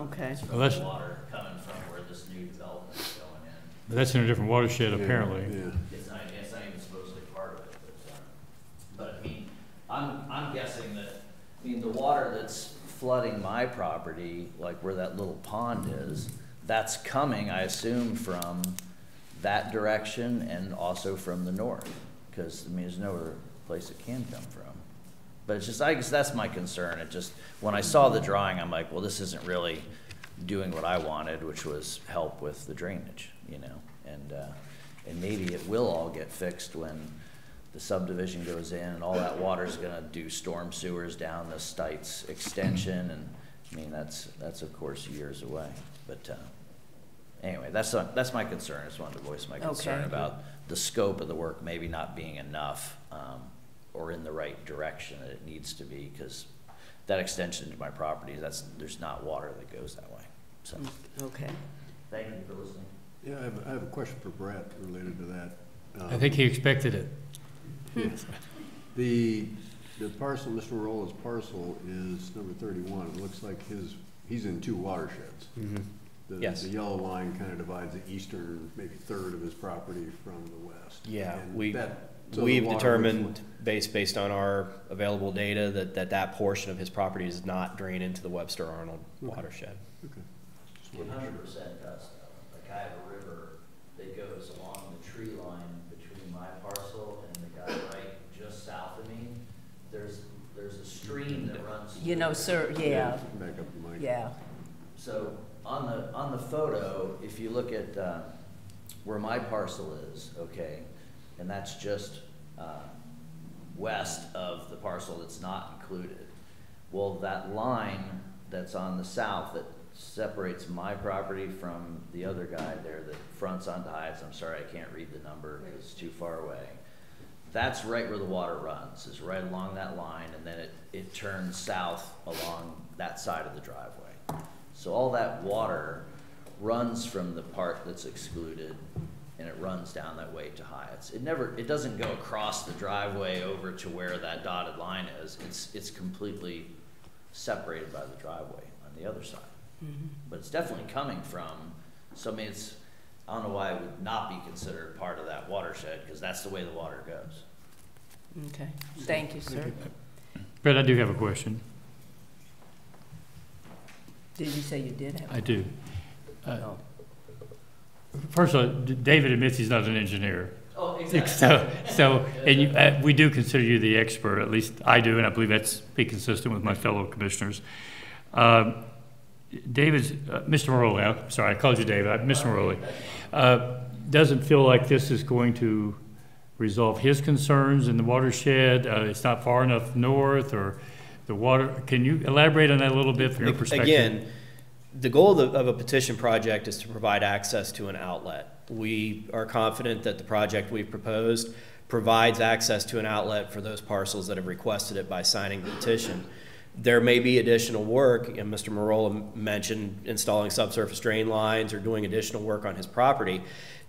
Okay. It's from the water coming from where this new development is going in. But that's in a different watershed, apparently. Yeah. It's not even supposedly part of it. But I mean, I'm guessing that, I mean, the water that's flooding my property, like where that little pond is, that's coming, I assume, from that direction and also from the north. Because, I mean, there's no other place it can come from. But it's just, I guess that's my concern. It just, when I saw the drawing, I'm like, well, this isn't really doing what I wanted, which was help with the drainage, you know? And maybe it will all get fixed when the subdivision goes in and all that water's gonna do storm sewers down the Stites extension. And I mean, that's of course years away. But anyway, that's my concern. I just wanted to voice my concern about the scope of the work maybe not being enough, or in the right direction that it needs to be, because that extension to my property, there's not water that goes that way. So, okay. Thank you for listening. Yeah, I have a question for Brett related to that. I think he expected it. Yes. The parcel, Mr. Morola's parcel is number 31. It looks like he's in two watersheds. Mm-hmm. Yes. The yellow line kind of divides the eastern, maybe third of his property from the west. Yeah, And we've determined based on our available data that portion of his property does not drain into the Webster Arnold watershed. Okay. Just It 100% does though. Like I have a river that goes along the tree line between my parcel and the guy right just south of me. There's a stream that runs. You know, sir, yeah, Back up the mic. yeah. So on the photo, if you look at where my parcel is, okay, and that's just west of the parcel that's not included. Well, that line that's on the south that separates my property from the other guy there that fronts onto Hyatt's, I'm sorry, I can't read the number because it's too far away. That's right where the water runs, is right along that line, and then it turns south along that side of the driveway. So all that water runs from the part that's excluded, and it runs down that way to Hyatt's. It doesn't go across the driveway over to where that dotted line is. It's completely separated by the driveway on the other side. Mm-hmm. But it's definitely coming from, so I mean, I don't know why it would not be considered part of that watershed, because that's the way the water goes. Okay, thank you, sir. Brett, I do have a question. Did you say you did have? I do. No. First of all, David admits he's not an engineer. Oh, exactly. And we do consider you the expert, at least I do, and I believe that's be consistent with my fellow commissioners. David's, Mr. Morelli, I'm sorry, I called you David, Mr. Morelli, doesn't feel like this is going to resolve his concerns in the watershed. It's not far enough north, or the water. Can you elaborate on that a little bit from your perspective? Again, the goal of a petition project is to provide access to an outlet. We are confident that the project we've proposed provides access to an outlet for those parcels that have requested it by signing the petition. There may be additional work, and Mr. Marola mentioned installing subsurface drain lines or doing additional work on his property.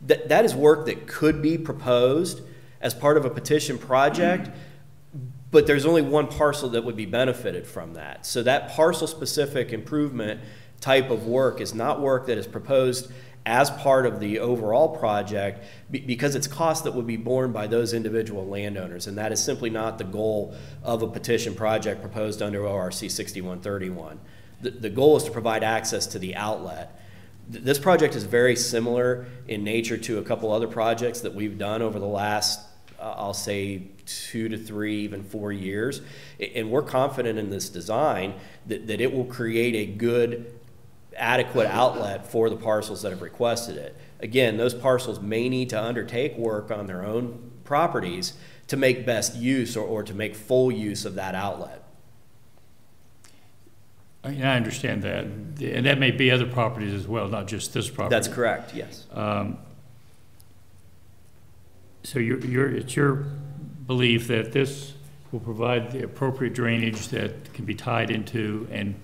That is work that could be proposed as part of a petition project, but there's only one parcel that would be benefited from that. So that parcel-specific improvement type of work is not work that is proposed as part of the overall project, because it's costs that would be borne by those individual landowners, and that is simply not the goal of a petition project proposed under ORC 6131. The goal is to provide access to the outlet. This project is very similar in nature to a couple other projects that we've done over the last, I'll say, 2 to 3, even 4 years, and we're confident in this design that it will create a good, adequate outlet for the parcels that have requested it. Again, those parcels may need to undertake work on their own properties to make best use or to make full use of that outlet. I understand that, and that may be other properties as well, not just this property. That's correct, yes. So it's your belief that this will provide the appropriate drainage that can be tied into and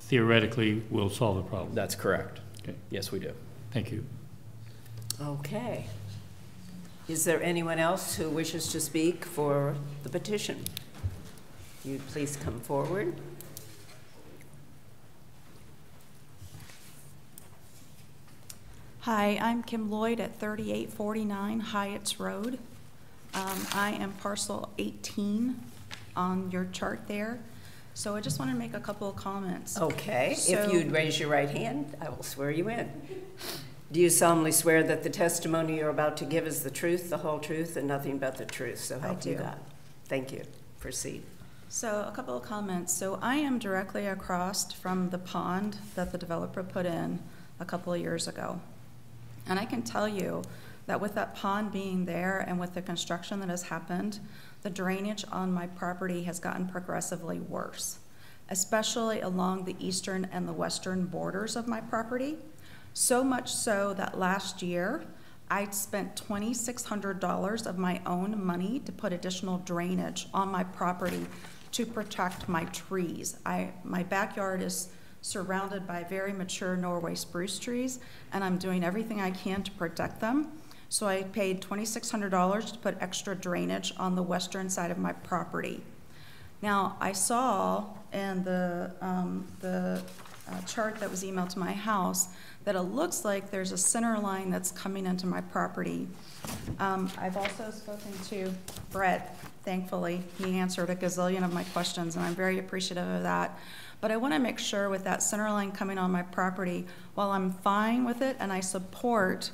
theoretically will solve the problem? That's correct. Okay. Yes, we do. Thank you. Okay. Is there anyone else who wishes to speak for the petition? You please come forward. Hi, I'm Kim Lloyd at 3849 Hyatt's Road. I am parcel 18 on your chart there. So I just want to make a couple of comments. Okay, if you'd raise your right hand, I will swear you in. Do you solemnly swear that the testimony you're about to give is the truth, the whole truth, and nothing but the truth? So help you God. Thank you. Proceed. So a couple of comments. So I am directly across from the pond that the developer put in a couple of years ago. And I can tell you that with that pond being there and with the construction that has happened, the drainage on my property has gotten progressively worse, especially along the eastern and the western borders of my property. So much so that last year, I spent $2,600 of my own money to put additional drainage on my property to protect my trees. My backyard is surrounded by very mature Norway spruce trees, and I'm doing everything I can to protect them. So I paid $2,600 to put extra drainage on the western side of my property. Now, I saw in the chart that was emailed to my house that it looks like there's a center line that's coming into my property. I've also spoken to Brett, thankfully. He answered a gazillion of my questions, and I'm very appreciative of that. But I want to make sure with that center line coming on my property, while I'm fine with it and I support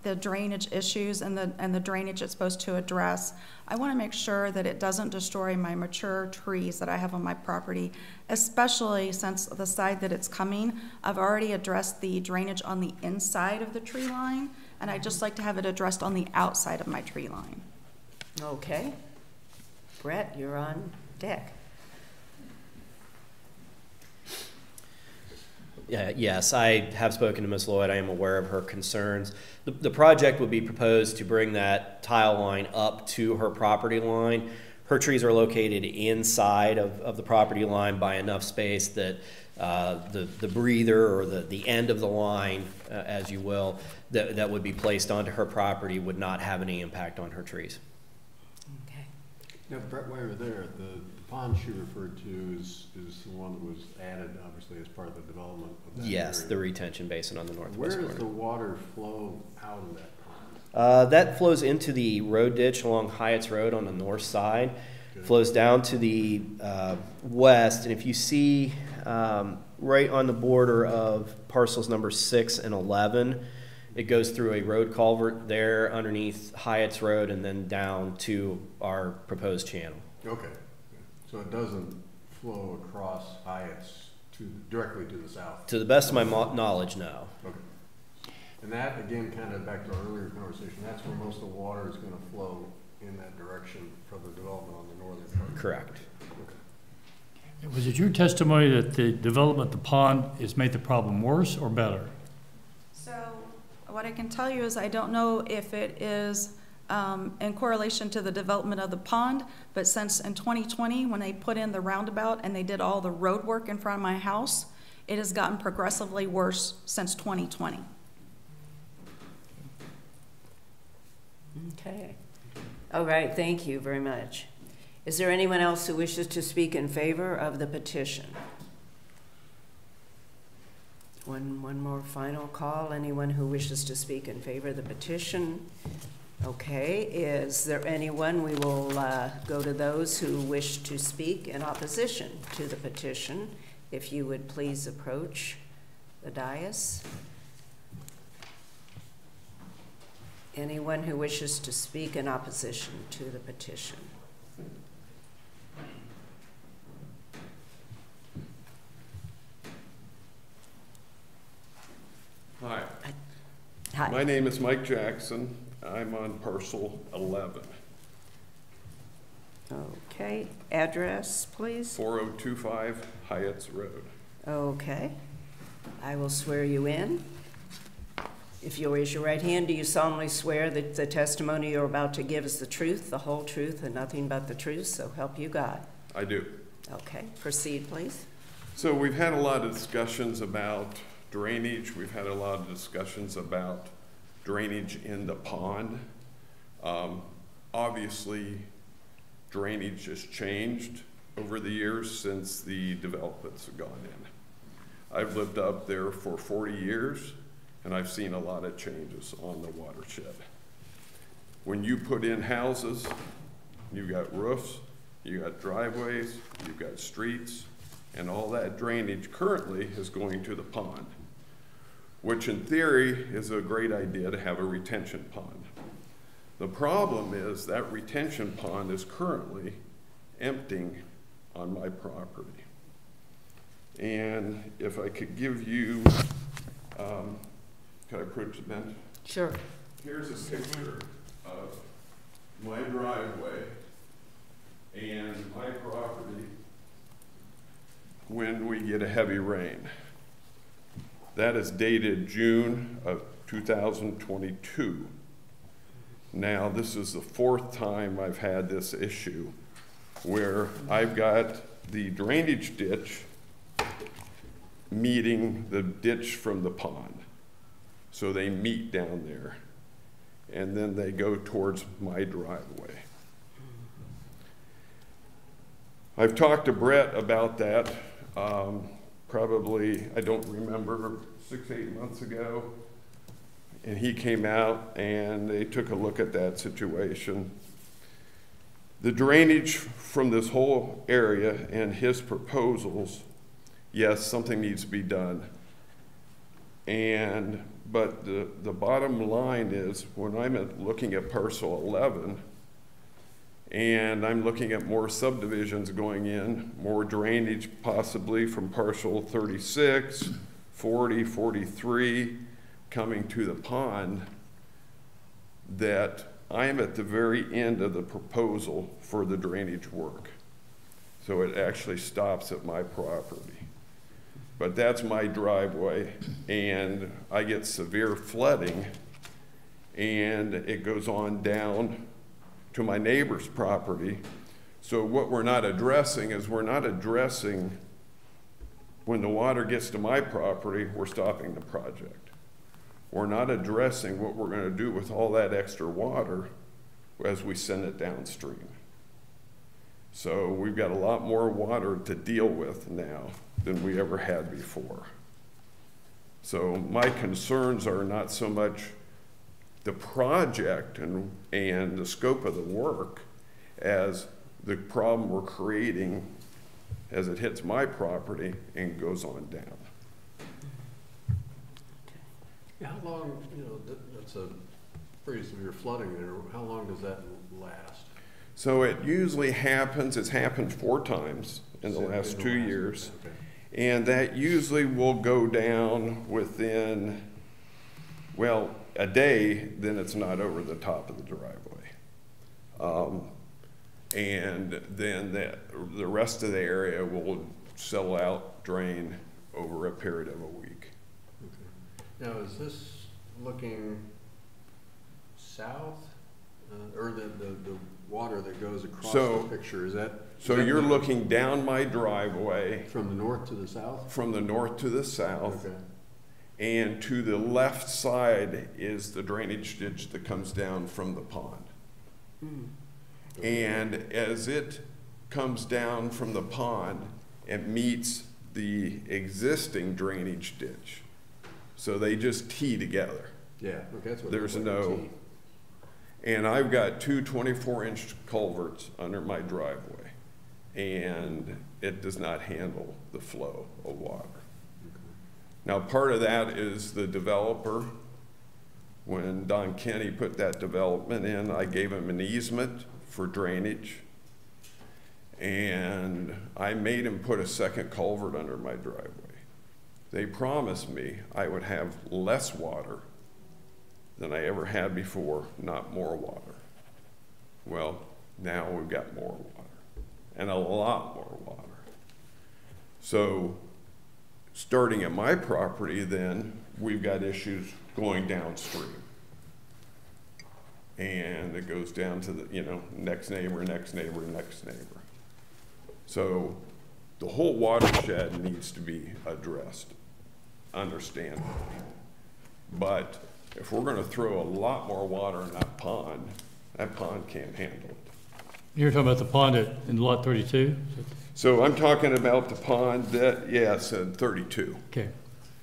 the drainage issues and the drainage it's supposed to address, I want to make sure that it doesn't destroy my mature trees that I have on my property, especially since the side that it's coming, I've already addressed the drainage on the inside of the tree line, and I'd just like to have it addressed on the outside of my tree line. Okay. Brett, you're on deck. Yes, I have spoken to Ms. Lloyd. I am aware of her concerns. The project would be proposed to bring that tile line up to her property line. Her trees are located inside of the property line by enough space that the breather or the end of the line, as you will, that would be placed onto her property would not have any impact on her trees. Okay. Now, Brett, while you're there, the pond she referred to is the one that was added, obviously, as part of the development of that Yes, area. the retention basin on the northwest Where corner. does the water flow out of that pond? That flows into the road ditch along Hyatt's Road on the north side. Okay. Flows down to the west, and if you see right on the border of parcels number 6 and 11, it goes through a road culvert there underneath Hyatt's Road and then down to our proposed channel. Okay. So it doesn't flow across Hyatt's directly to the south? To the best of my knowledge, no. Okay. And that, again, kind of back to our earlier conversation, that's where most of the water is going to flow in that direction for the development on the northern part? Correct. Okay. Was it your testimony that the development of the pond has made the problem worse or better? So what I can tell you is I don't know if it is in correlation to the development of the pond, but since in 2020, when they put in the roundabout and they did all the road work in front of my house, it has gotten progressively worse since 2020. Okay. All right, thank you very much. Is there anyone else who wishes to speak in favor of the petition? One more final call. Anyone who wishes to speak in favor of the petition? Okay, is there anyone? We will go to those who wish to speak in opposition to the petition. If you would please approach the dais. Anyone who wishes to speak in opposition to the petition? Hi. Hi. My name is Mike Jackson. I'm on parcel 11. Okay, address, please. 4025 Hyatt's Road. Okay, I will swear you in. If you'll raise your right hand, do you solemnly swear that the testimony you're about to give is the truth, the whole truth, and nothing but the truth, so help you God? I do. Okay, proceed, please. So we've had a lot of discussions about drainage. We've had a lot of discussions about drainage in the pond. Obviously, drainage has changed over the years since the developments have gone in. I've lived up there for 40 years, and I've seen a lot of changes on the watershed. When you put in houses, you've got roofs, you've got driveways, you've got streets, and all that drainage currently is going to the pond, which in theory is a great idea to have a retention pond. The problem is that retention pond is currently emptying on my property. And if I could give you, could I approach the bench? Sure. Here's a picture of my driveway and my property when we get a heavy rain. That is dated June of 2022. Now, this is the 4th time I've had this issue where I've got the drainage ditch meeting the ditch from the pond. So they meet down there, and then they go towards my driveway. I've talked to Brett about that probably, I don't remember, 6, 8 months ago. And he came out and they took a look at that situation. The drainage from this whole area and his proposals, yes, something needs to be done. But the bottom line is, when I'm looking at parcel 11, and I'm looking at more subdivisions going in, more drainage possibly from parcel 36, 40, 43, coming to the pond, that I am at the very end of the proposal for the drainage work. So it actually stops at my property. But that's my driveway, and I get severe flooding, and it goes on down to my neighbor's property. So what we're not addressing is, we're not addressing when the water gets to my property, we're stopping the project. We're not addressing what we're going to do with all that extra water as we send it downstream. So we've got a lot more water to deal with now than we ever had before. So my concerns are not so much the project and the scope of the work as the problem we're creating as it hits my property and goes on down. How long, that's a pretty severe flooding there. How long does that last? So it usually happens, it's happened 4 times in the last 2 years. Okay. And that usually will go down within, well, a day, then it's not over the top of the driveway. And then the rest of the area will settle out, drain over a period of a week. Okay. Now, is this looking south? Or the water that goes across the picture, is that? So you're looking down my driveway. From the north to the south? From the north to the south. Okay. And to the left side is the drainage ditch that comes down from the pond. And as it comes down from the pond, it meets the existing drainage ditch. So they just tee together. Yeah, okay, that's what there's no. And I've got 2 24-inch culverts under my driveway, and it does not handle the flow of water. Okay. Now, part of that is the developer. When Don Kenny put that development in, I gave him an easement for drainage, and I made him put a second culvert under my driveway. They promised me I would have less water than I ever had before, not more water. Well, now we've got more water, and a lot more water. So starting at my property, then we've got issues going downstream. And it goes down to the, next neighbor, next neighbor, next neighbor. So the whole watershed needs to be addressed, understandably. But if we're going to throw a lot more water in that pond can't handle it. You're talking about the pond in lot 32? So I'm talking about the pond that, yes, at 32. Okay.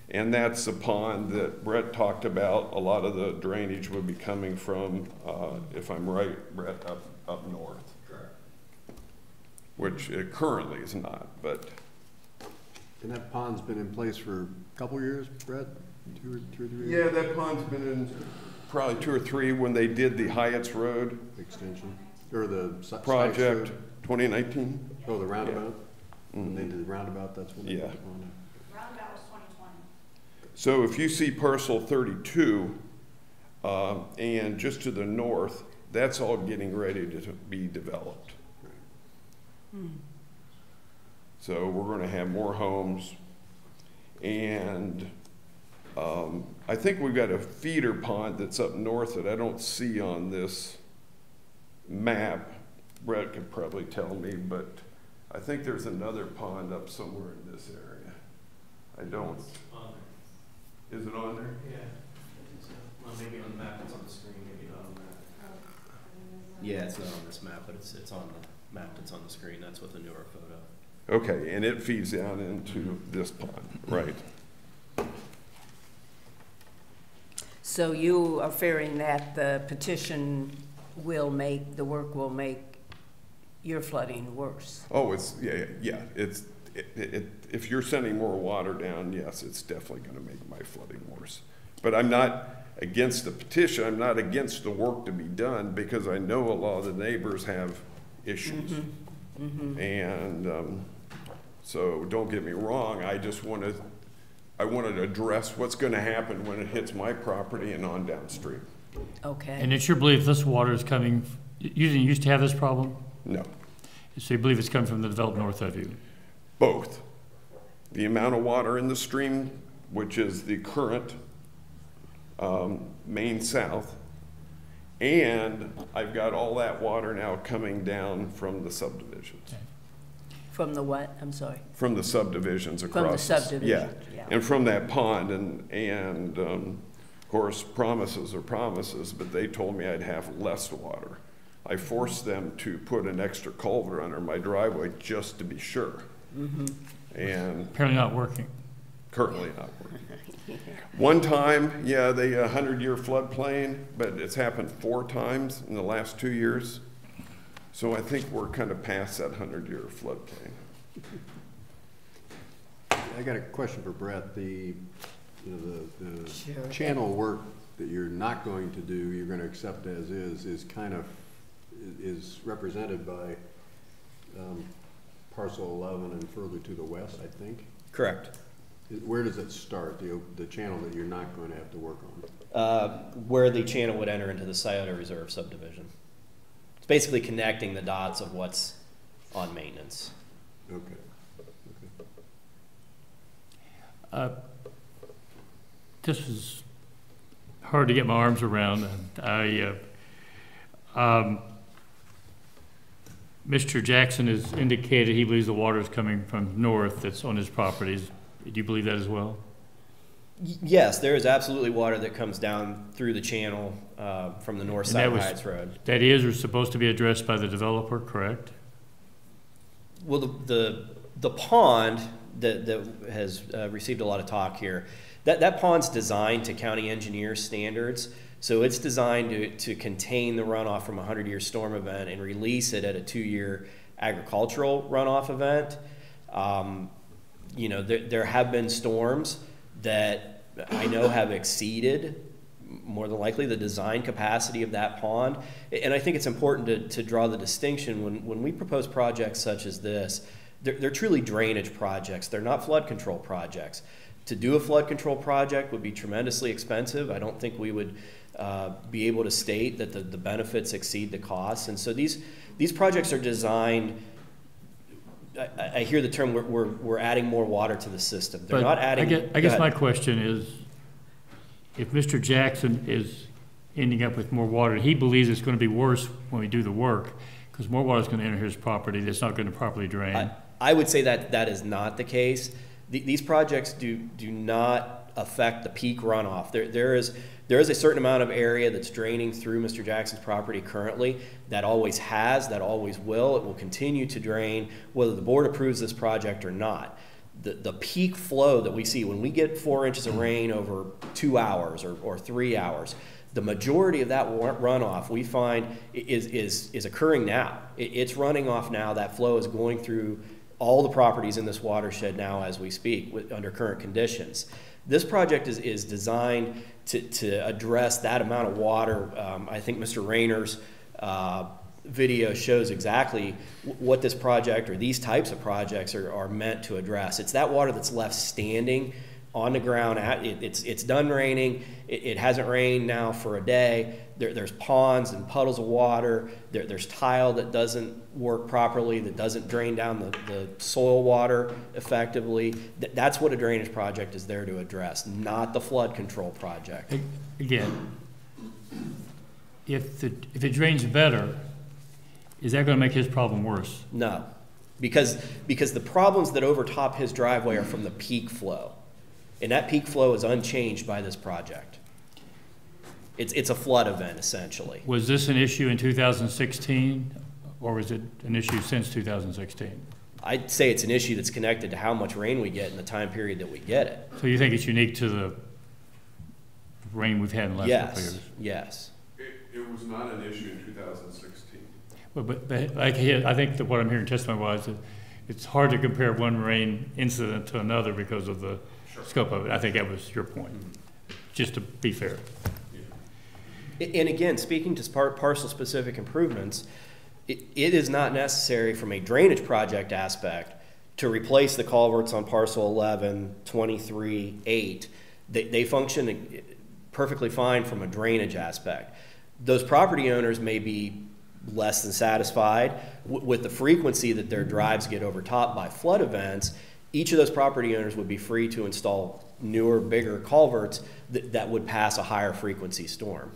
And that's the pond that Brett talked about. A lot of the drainage would be coming from, if I'm right, Brett, up north. Correct. Which it currently is not, but. And that pond's been in place for a couple years, Brett? 2 or 3 years? Yeah, that pond's been in probably 2 or 3 when they did the Hyatt's Road extension, or the project, 2019. Oh, the roundabout? Yeah. When they did the roundabout, that's when they put the pond in. Roundabout was 2020. So if you see parcel 32, and just to the north, that's all getting ready to be developed. So we're going to have more homes, and I think we've got a feeder pond that's up north that I don't see on this map. Brett could probably tell me, but I think there's another pond up somewhere in this area. I don't. It's on there. Is it on there? Yeah, I think so. Well, maybe on the map, it's on the screen, maybe not on the map. Yeah, it's not on this map, but it's on the map that's on the screen. That's with a newer photo. Okay, and it feeds down into this pond, right? So you are fearing that the petition will make, the work will make your flooding worse? Oh, it's, yeah, it's, if you're sending more water down, yes, it's definitely gonna make my flooding worse. But I'm not against the petition, I'm not against the work to be done, because I know a lot of the neighbors have issues. And so don't get me wrong, I just want to address what's going to happen when it hits my property and on downstream. Okay. And it's your belief this water is coming, you didn't used to have this problem? No, So you believe it's coming from the developed north of you? both. The amount of water in the stream, which is the current main south, and I've got all that water now coming down from the subdivisions. Okay. From the what? I'm sorry. From the subdivisions across. From the subdivisions, yeah. And from that pond, and of course, promises are promises, but they told me I'd have less water. I forced them to put an extra culvert under my driveway just to be sure. And Apparently not working. currently not working. One time, yeah, they 100-year floodplain, but it's happened 4 times in the last 2 years. So I think we're kind of past that 100-year floodplain. I got a question for Brett. The Sure. channel work that you're not going to do, you're going to accept as is kind of, is represented by parcel 11 and further to the west, I think. Correct. Where does it start, the channel that you're not going to have to work on? Where the channel would enter into the Scioto Reserve subdivision. It's basically connecting the dots of what's on maintenance. Okay. This is hard to get my arms around. Mr. Jackson has indicated he believes the water is coming from north that's on his properties. Do you believe that as well? Yes, there is absolutely water that comes down through the channel from the north side of Heights Road. That is or supposed to be addressed by the developer, correct? Well, the pond that has received a lot of talk here, that pond's designed to county engineer standards. So it's designed to contain the runoff from a 100-year storm event and release it at a 2-year agricultural runoff event. You know, there have been storms that I know have exceeded, more than likely, the design capacity of that pond. And I think it's important to draw the distinction when we propose projects such as this, they're truly drainage projects. They're not flood control projects. To do a flood control project would be tremendously expensive. I don't think we would be able to state that the benefits exceed the costs. And so these projects are designed, I hear the term, we're adding more water to the system. They're not adding. I guess my question is, if Mr. Jackson is ending up with more water, he believes it's going to be worse when we do the work, because more water is going to enter his property that's not going to properly drain. I would say that is not the case. These projects do not affect the peak runoff. There is a certain amount of area that's draining through Mr. Jackson's property currently. That always has, that always will. It will continue to drain whether the board approves this project or not. The peak flow that we see when we get 4 inches of rain over 2 hours or 3 hours, the majority of that runoff we find is occurring now. It's running off now. That flow is going through all the properties in this watershed now as we speak under current conditions. This project is designed to address that amount of water. I think Mr. Rayner's video shows exactly what this project or these types of projects are meant to address. It's that water that's left standing on the ground. It's done raining. It hasn't rained now for a day. There's ponds and puddles of water. There's tile that doesn't work properly, that doesn't drain down the soil water effectively. That's what a drainage project is there to address, not the flood control project. Again, if it drains better, is that going to make his problem worse? No, because the problems that overtop his driveway are from the peak flow. And that peak flow is unchanged by this project. It's a flood event, essentially. Was this an issue in 2016, or was it an issue since 2016? I'd say it's an issue that's connected to how much rain we get in the time period that we get it. So you think it's unique to the rain we've had in the last couple of Yes, years? yes. It was not an issue in 2016. But I think that what I'm hearing testimony was that it's hard to compare one rain incident to another because of the scope of it. I think that was your point, just to be fair. And again, speaking to parcel-specific improvements, it is not necessary from a drainage project aspect to replace the culverts on parcel 11, 23, 8. They function perfectly fine from a drainage aspect. Those property owners may be less than satisfied with the frequency that their drives get overtopped by flood events. Each of those property owners would be free to install newer, bigger culverts that would pass a higher frequency storm.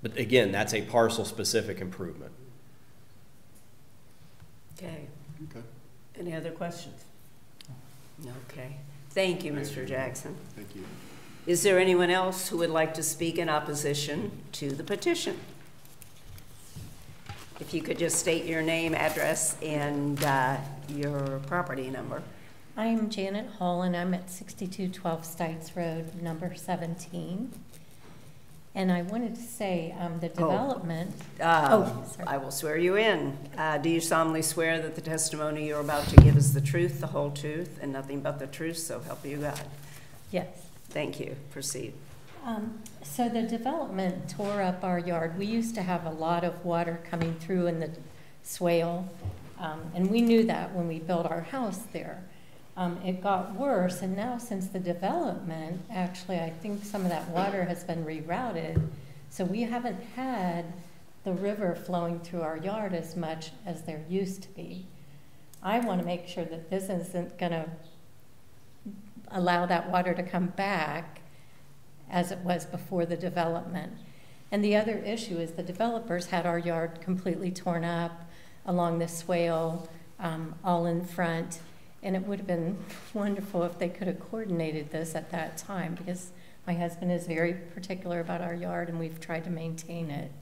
But again, that's a parcel-specific improvement. Okay. Okay, Any other questions? Okay. Thank you, Mr. Jackson. thank you. Is there anyone else who would like to speak in opposition to the petition? If you could just state your name, address, and your property number. I'm Janet Hall, and I'm at 6212 Stites Road, number 17. And I wanted to say the development. Sorry. I will swear you in. Do you solemnly swear that the testimony you're about to give is the truth, the whole truth, and nothing but the truth, so help you God? Yes. Thank you. Proceed. So the development tore up our yard. We used to have a lot of water coming through in the swale, and we knew that when we built our house there. It got worse, and now since the development, actually, I think some of that water has been rerouted, so we haven't had the river flowing through our yard as much as there used to be. I want to make sure that this isn't going to allow that water to come back as it was before the development. And the other issue is the developers had our yard completely torn up along the swale, all in front. And it would have been wonderful if they could have coordinated this at that time, because my husband is very particular about our yard and we've tried to maintain it.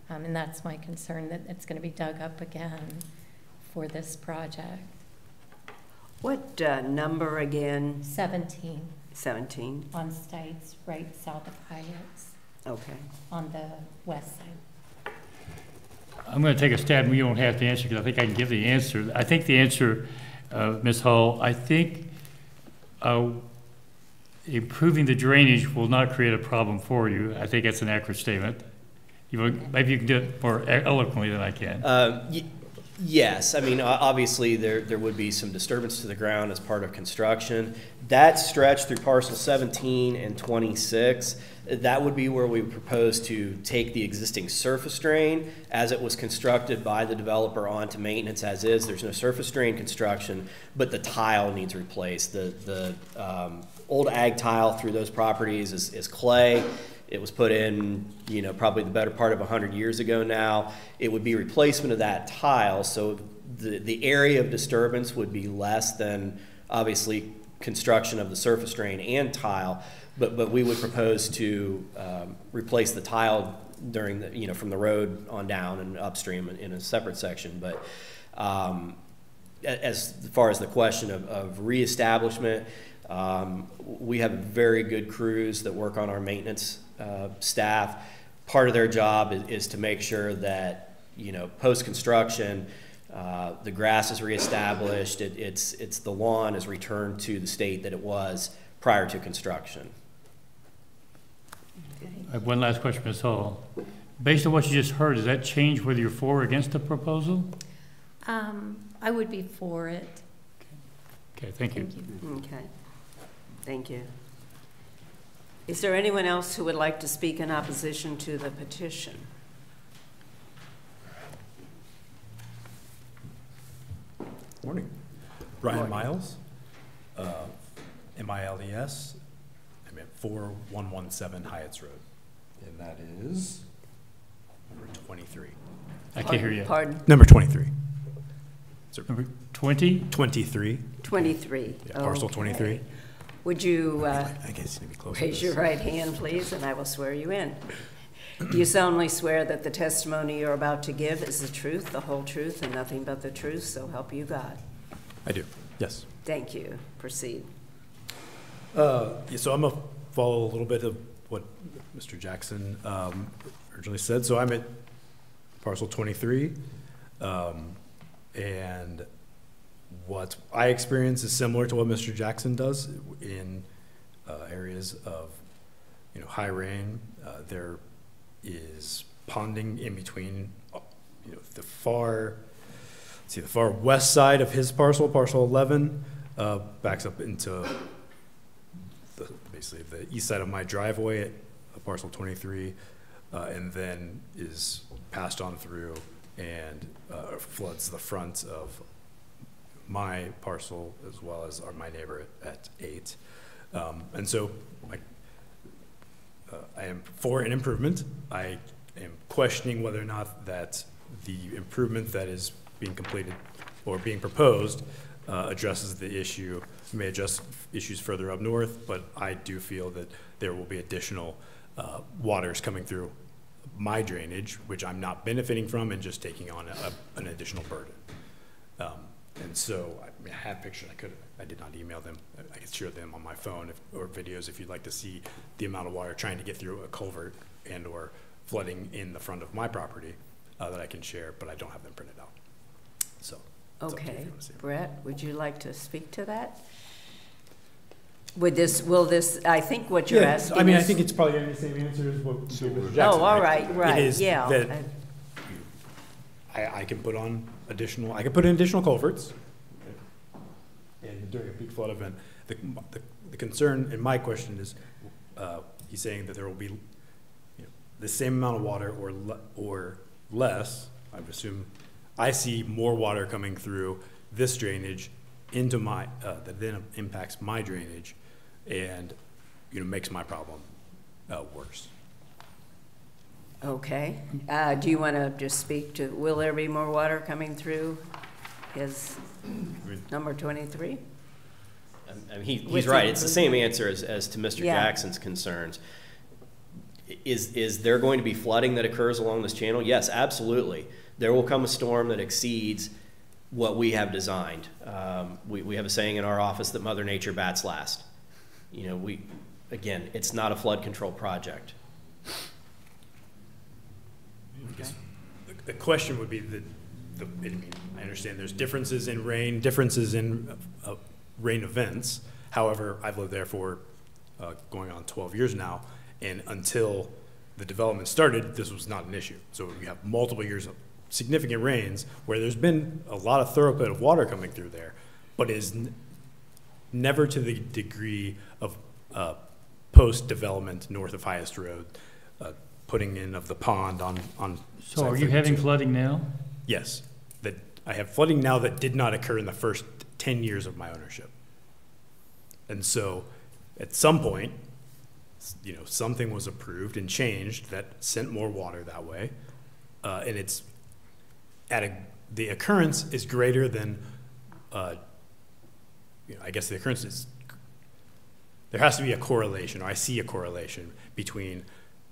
And that's my concern, that it's going to be dug up again for this project. What number again? 17. 17. On Stites, right south of Hyatt's. Okay. On the west side. I'm going to take a stab, and you don't have to answer because I think I can give the answer. I think the answer, Ms. Hull, I think improving the drainage will not create a problem for you. I think that's an accurate statement. Maybe you can do it more eloquently than I can. Yes, I mean, obviously there would be some disturbance to the ground as part of construction. That stretch through parcel 17 and 26, that would be where we propose to take the existing surface drain as it was constructed by the developer onto maintenance as is. There's no surface drain construction, but the tile needs replaced. The old ag tile through those properties is clay. It was put in, probably the better part of 100 years ago now. It would be replacement of that tile, so the area of disturbance would be less than, obviously, construction of the surface drain and tile, but we would propose to replace the tile during the, from the road on down and upstream in a separate section. But as far as the question of reestablishment, we have very good crews that work on our maintenance staff. Part of their job is to make sure that, post-construction, the grass is reestablished, it's the lawn is returned to the state that it was prior to construction. I have one last question, Ms. Hull. Based on what you just heard, does that change whether you're for or against the proposal? I would be for it. Okay, thank you. Okay. Thank you. Is there anyone else who would like to speak in opposition to the petition? Morning. Ryan Miles, MILES. I'm at 4117 Hyatt's Road. And that is number 23. I can't hear you. Pardon? Number 23. Number 20? 23. 23. Yeah, parcel Okay. 23. Would you I guess you need to be closer. raise your right hand, please, and I will swear you in. Do you solemnly swear that the testimony you're about to give is the truth, the whole truth, and nothing but the truth, so help you God? I do, yes. Thank you. Proceed. Yeah, so I'm going to follow a little bit of what Mr. Jackson originally said. So I'm at parcel 23, and what I experience is similar to what Mr. Jackson does in areas of, high rain. There is ponding in between, the far west side of his parcel, parcel 11, backs up into basically the east side of my driveway at parcel 23, and then is passed on through and floods the front of my parcel as well as my neighbor at 8. And so I am for an improvement. I am questioning whether or not that the improvement that is being completed or being proposed addresses the issue, may address issues further up north, but I do feel that there will be additional waters coming through my drainage, which I'm not benefiting from and just taking on an additional burden. And so I have pictures. I did not email them. I could share them on my phone or videos if you'd like to see the amount of water trying to get through a culvert and or flooding in the front of my property that I can share, but I don't have them printed out. So. Okay, Brett, would you like to speak to that? Will this, I think what you're asking I mean, is, I think it's probably going to be the same answer as what Mr. Jackson. Oh, all right, It is yeah. that I can put in additional culverts, and during a peak flood event. The concern in my question is, he's saying that there will be, the same amount of water or less. I assume I see more water coming through this drainage into my that then impacts my drainage, and makes my problem worse. Okay. Do you want to just speak to, will there be more water coming through his number 23? I mean, he's right. It's the same answer as to Mr. Jackson's concerns. Is there going to be flooding that occurs along this channel? Yes, absolutely. There will come a storm that exceeds what we have designed. We have a saying in our office that Mother Nature bats last. Again, it's not a flood control project. Okay. The question would be I understand there's differences in rain, differences in rain events. However, I've lived there for going on 12 years now, and until the development started, this was not an issue. So we have multiple years of significant rains where there's been a lot of thoroughbred of water coming through there, but is never to the degree of post-development north of Highest Road, putting in of the pond on. So are you having flooding now? Yes, that I have flooding now that did not occur in the first 10 years of my ownership. And so at some point, something was approved and changed that sent more water that way. And it's the occurrence is greater than, I guess the occurrence is, there has to be a correlation, or I see a correlation between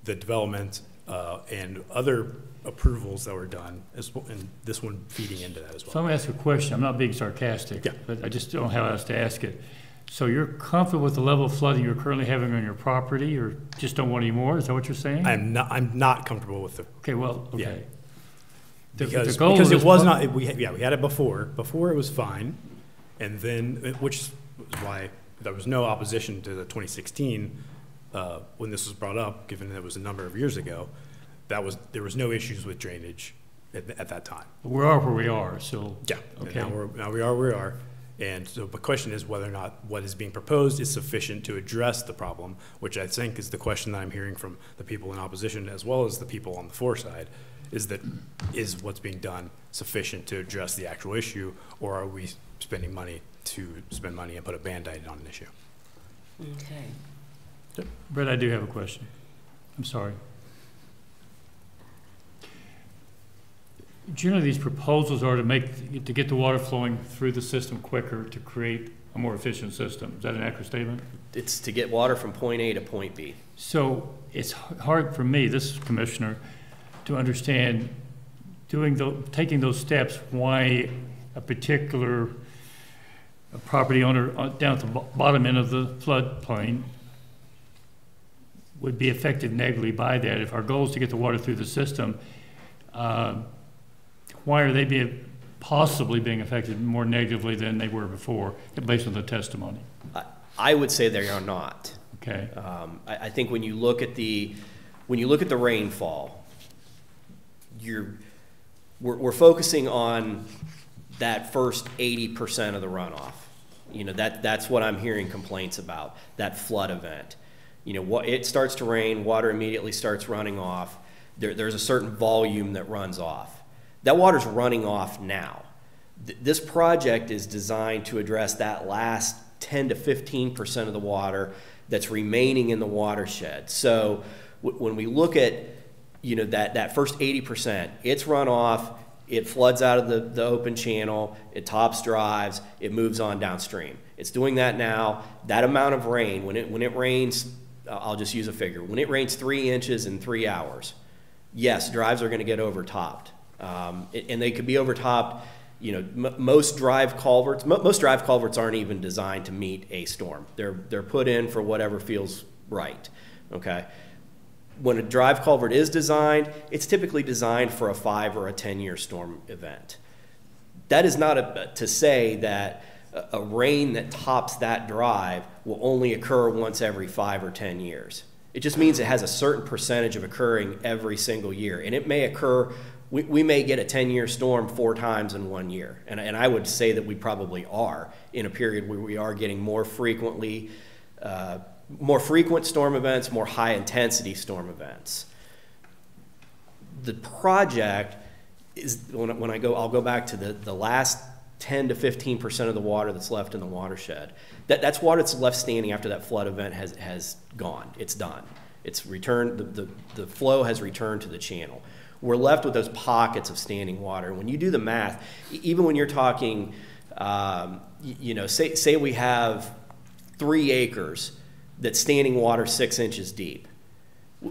the development and other approvals that were done, and this one feeding into that as well. So I'm going to ask a question. I'm not being sarcastic, but I just don't know how else to ask it. So you're comfortable with the level of flooding you're currently having on your property, or just don't want any more? Is that what you're saying? I'm not comfortable with it. Okay, well, okay. Yeah. Because it was not, we had it before. Before it was fine, and then, which is why there was no opposition to the 2016 when this was brought up, given that it was a number of years ago. There was no issues with drainage at that time. We are where we are, so. Yeah, okay. Now we are where we are. And so the question is whether or not what is being proposed is sufficient to address the problem, which I think is the question that I'm hearing from the people in opposition as well as the people on the for side, is what's being done sufficient to address the actual issue, or are we spending money to spend money and put a Band-Aid on an issue? Okay. Brett, I do have a question. I'm sorry. Generally, these proposals are to get the water flowing through the system quicker to create a more efficient system. Is that an accurate statement? It's to get water from point A to point B. So it's hard for me, this commissioner, to understand taking those steps, why a particular property owner down at the bottom end of the floodplain would be affected negatively by that. If our goal is to get the water through the system, why are they possibly being affected more negatively than they were before, based on the testimony? I would say they are not. Okay. I think when you look at the rainfall, we're focusing on that first 80% of the runoff. You know, that's what I'm hearing complaints about, that flood event. You know, it starts to rain, water immediately starts running off. There's a certain volume that runs off. That water's running off now. This project is designed to address that last 10 to 15% of the water that's remaining in the watershed. So when we look at, you know, that first 80%, it's run off, it floods out of the open channel, it tops drives, it moves on downstream. It's doing that now. That amount of rain, when it rains, I'll just use a figure. When it rains 3 inches in 3 hours, yes, drives are going to get overtopped. And they could be overtopped. You know, most drive culverts aren't even designed to meet a storm. They're put in for whatever feels right. Okay. When a drive culvert is designed, it's typically designed for a 5 or a 10-year storm event. That is not to say that a rain that tops that drive will only occur once every 5 or 10 years. It just means it has a certain percentage of occurring every single year, and it may occur. We may get a 10-year storm 4 times in 1 year, and I would say that we probably are in a period where we are getting more frequent storm events, more high-intensity storm events. The project is, I'll go back to the last 10 to 15% of the water that's left in the watershed. That's water that's left standing after that flood event has gone. It's done. It's returned. The flow has returned to the channel. We're left with those pockets of standing water. When you do the math, even when you're talking, you know, say we have 3 acres that's standing water 6 inches deep.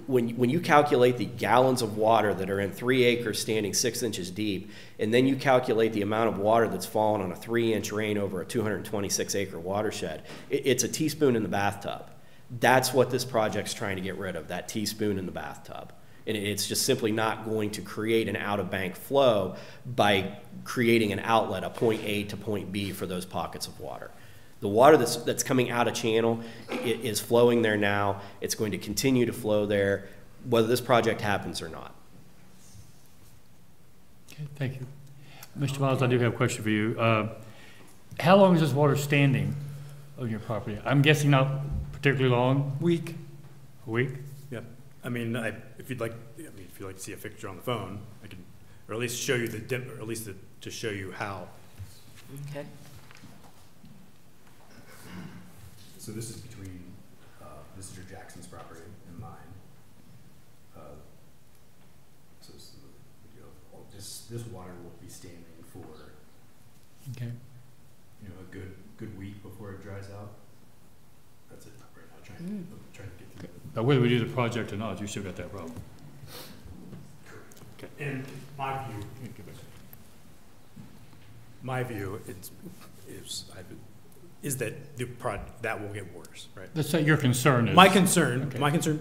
When you calculate the gallons of water that are in 3 acres standing 6 inches deep, and then you calculate the amount of water that's fallen on a 3-inch rain over a 226-acre watershed, it's a teaspoon in the bathtub. That's what this project's trying to get rid of, that teaspoon in the bathtub. And it's just simply not going to create an out-of-bank flow by creating an outlet, a point A to point B for those pockets of water. The water that's coming out of channel is flowing there now. It's going to continue to flow there, whether this project happens or not. Okay, thank you. Mr. Miles, I do have a question for you. How long is this water standing on your property? I'm guessing not particularly long. Week. A week? Yeah. I mean, if you'd like to see a picture on the phone, I can, or at least show you or at least to show you how. Okay. So this is between Mr. Jackson's property and mine. So this is the video. This water will be standing for, okay, you know, a good week before it dries out. That's it right now. Trying to get through it. But whether we do the project or not, you still got that problem. Okay. And my view is that that will get worse, right? Let's say your concern is. My concern,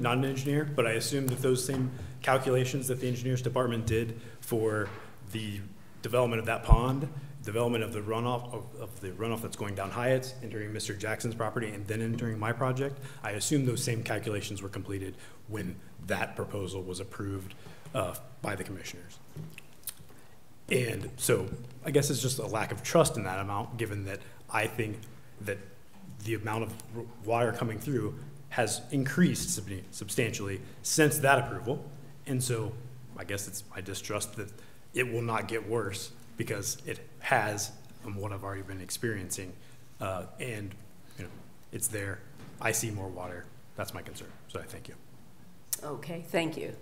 not an engineer, but I assume that those same calculations that the engineers department did for the development of that pond, development of the runoff that's going down Hyatt's, entering Mr. Jackson's property, and then entering my project, I assume those same calculations were completed when that proposal was approved by the commissioners. And so I guess it's just a lack of trust in that amount, given that I think that the amount of water coming through has increased substantially since that approval. And so I guess it's my distrust that it will not get worse, because it has, from what I've already been experiencing, and you know, it's there. I see more water. That's my concern. So I thank you. Okay, thank you.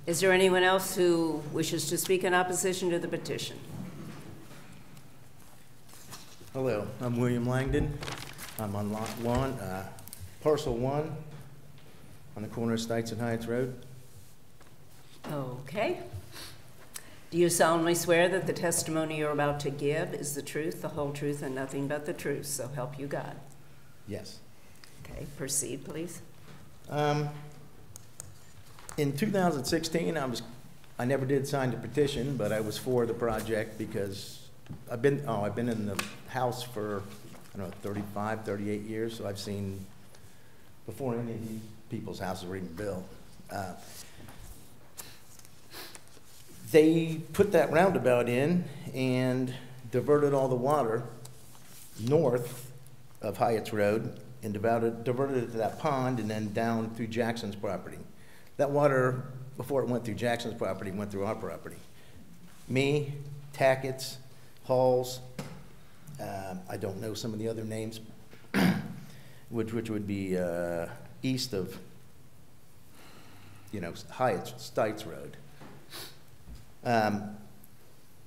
Is there anyone else who wishes to speak in opposition to the petition? Hello, I'm William Langdon. I'm on lot 1, parcel 1, on the corner of Stites and Heights Road. Okay. Do you solemnly swear that the testimony you're about to give is the truth, the whole truth, and nothing but the truth, so help you God? Yes. Okay, proceed, please. In 2016, I never did sign the petition, but I was for the project because I've been in the house for, I don't know, 35, 38 years, so I've seen before any of these people's houses were even built. They put that roundabout in and diverted all the water north of Hyatt's Road and diverted it to that pond and then down through Jackson's property. That water, before it went through Jackson's property, went through our property. Me, Tackett's, Hall's, I don't know some of the other names, which would be east of, Hyatt's, Stites Road.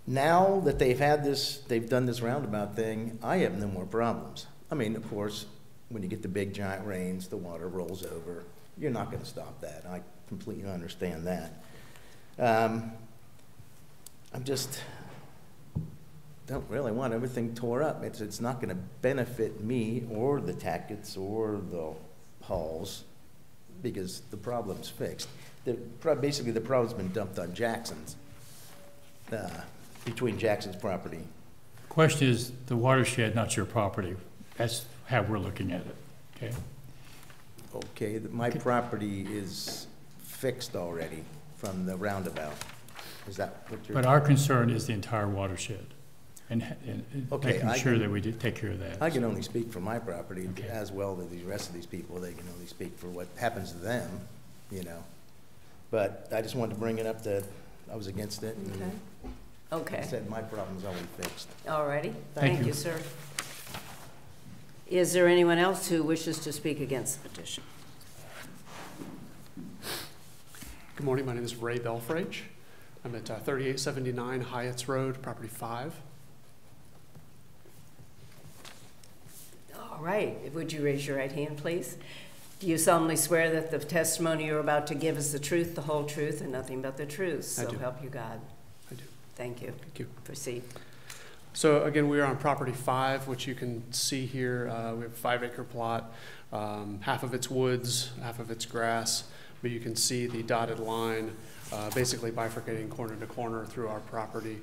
Now that they've done this roundabout thing, I have no more problems. I mean, of course, when you get the big giant rains, the water rolls over. You're not going to stop that. I completely understand that. Don't really want everything tore up. It's not going to benefit me or the Tackett's or the Halls because the problem's fixed. Basically, the problem's been dumped on Jackson's, between Jackson's property. Question is the watershed, not your property. That's how we're looking at it, okay? Okay, my property is fixed already from the roundabout. Is that what you're? But our concern is the entire watershed and okay, making sure that we do take care of that. I can only speak for my property Okay. as well as the rest of these people. They can only speak for what happens to them, But I just wanted to bring it up that I was against it. And Okay. I said my problem's already fixed. All righty. Thank Thank you. you, sir. Is there anyone else who wishes to speak against the petition? Good morning, my name is Ray Belfrage. I'm at 3879 Hyatt's Road, property 5. All right. Would you raise your right hand, please? Do you solemnly swear that the testimony you're about to give is the truth, the whole truth, and nothing but the truth? So I do. help you God. I do. Thank you. Thank you. Proceed. So again, we are on property 5, which you can see here. We have a 5-acre plot. Half of it's woods, half of it's grass, but you can see the dotted line basically bifurcating corner to corner through our property.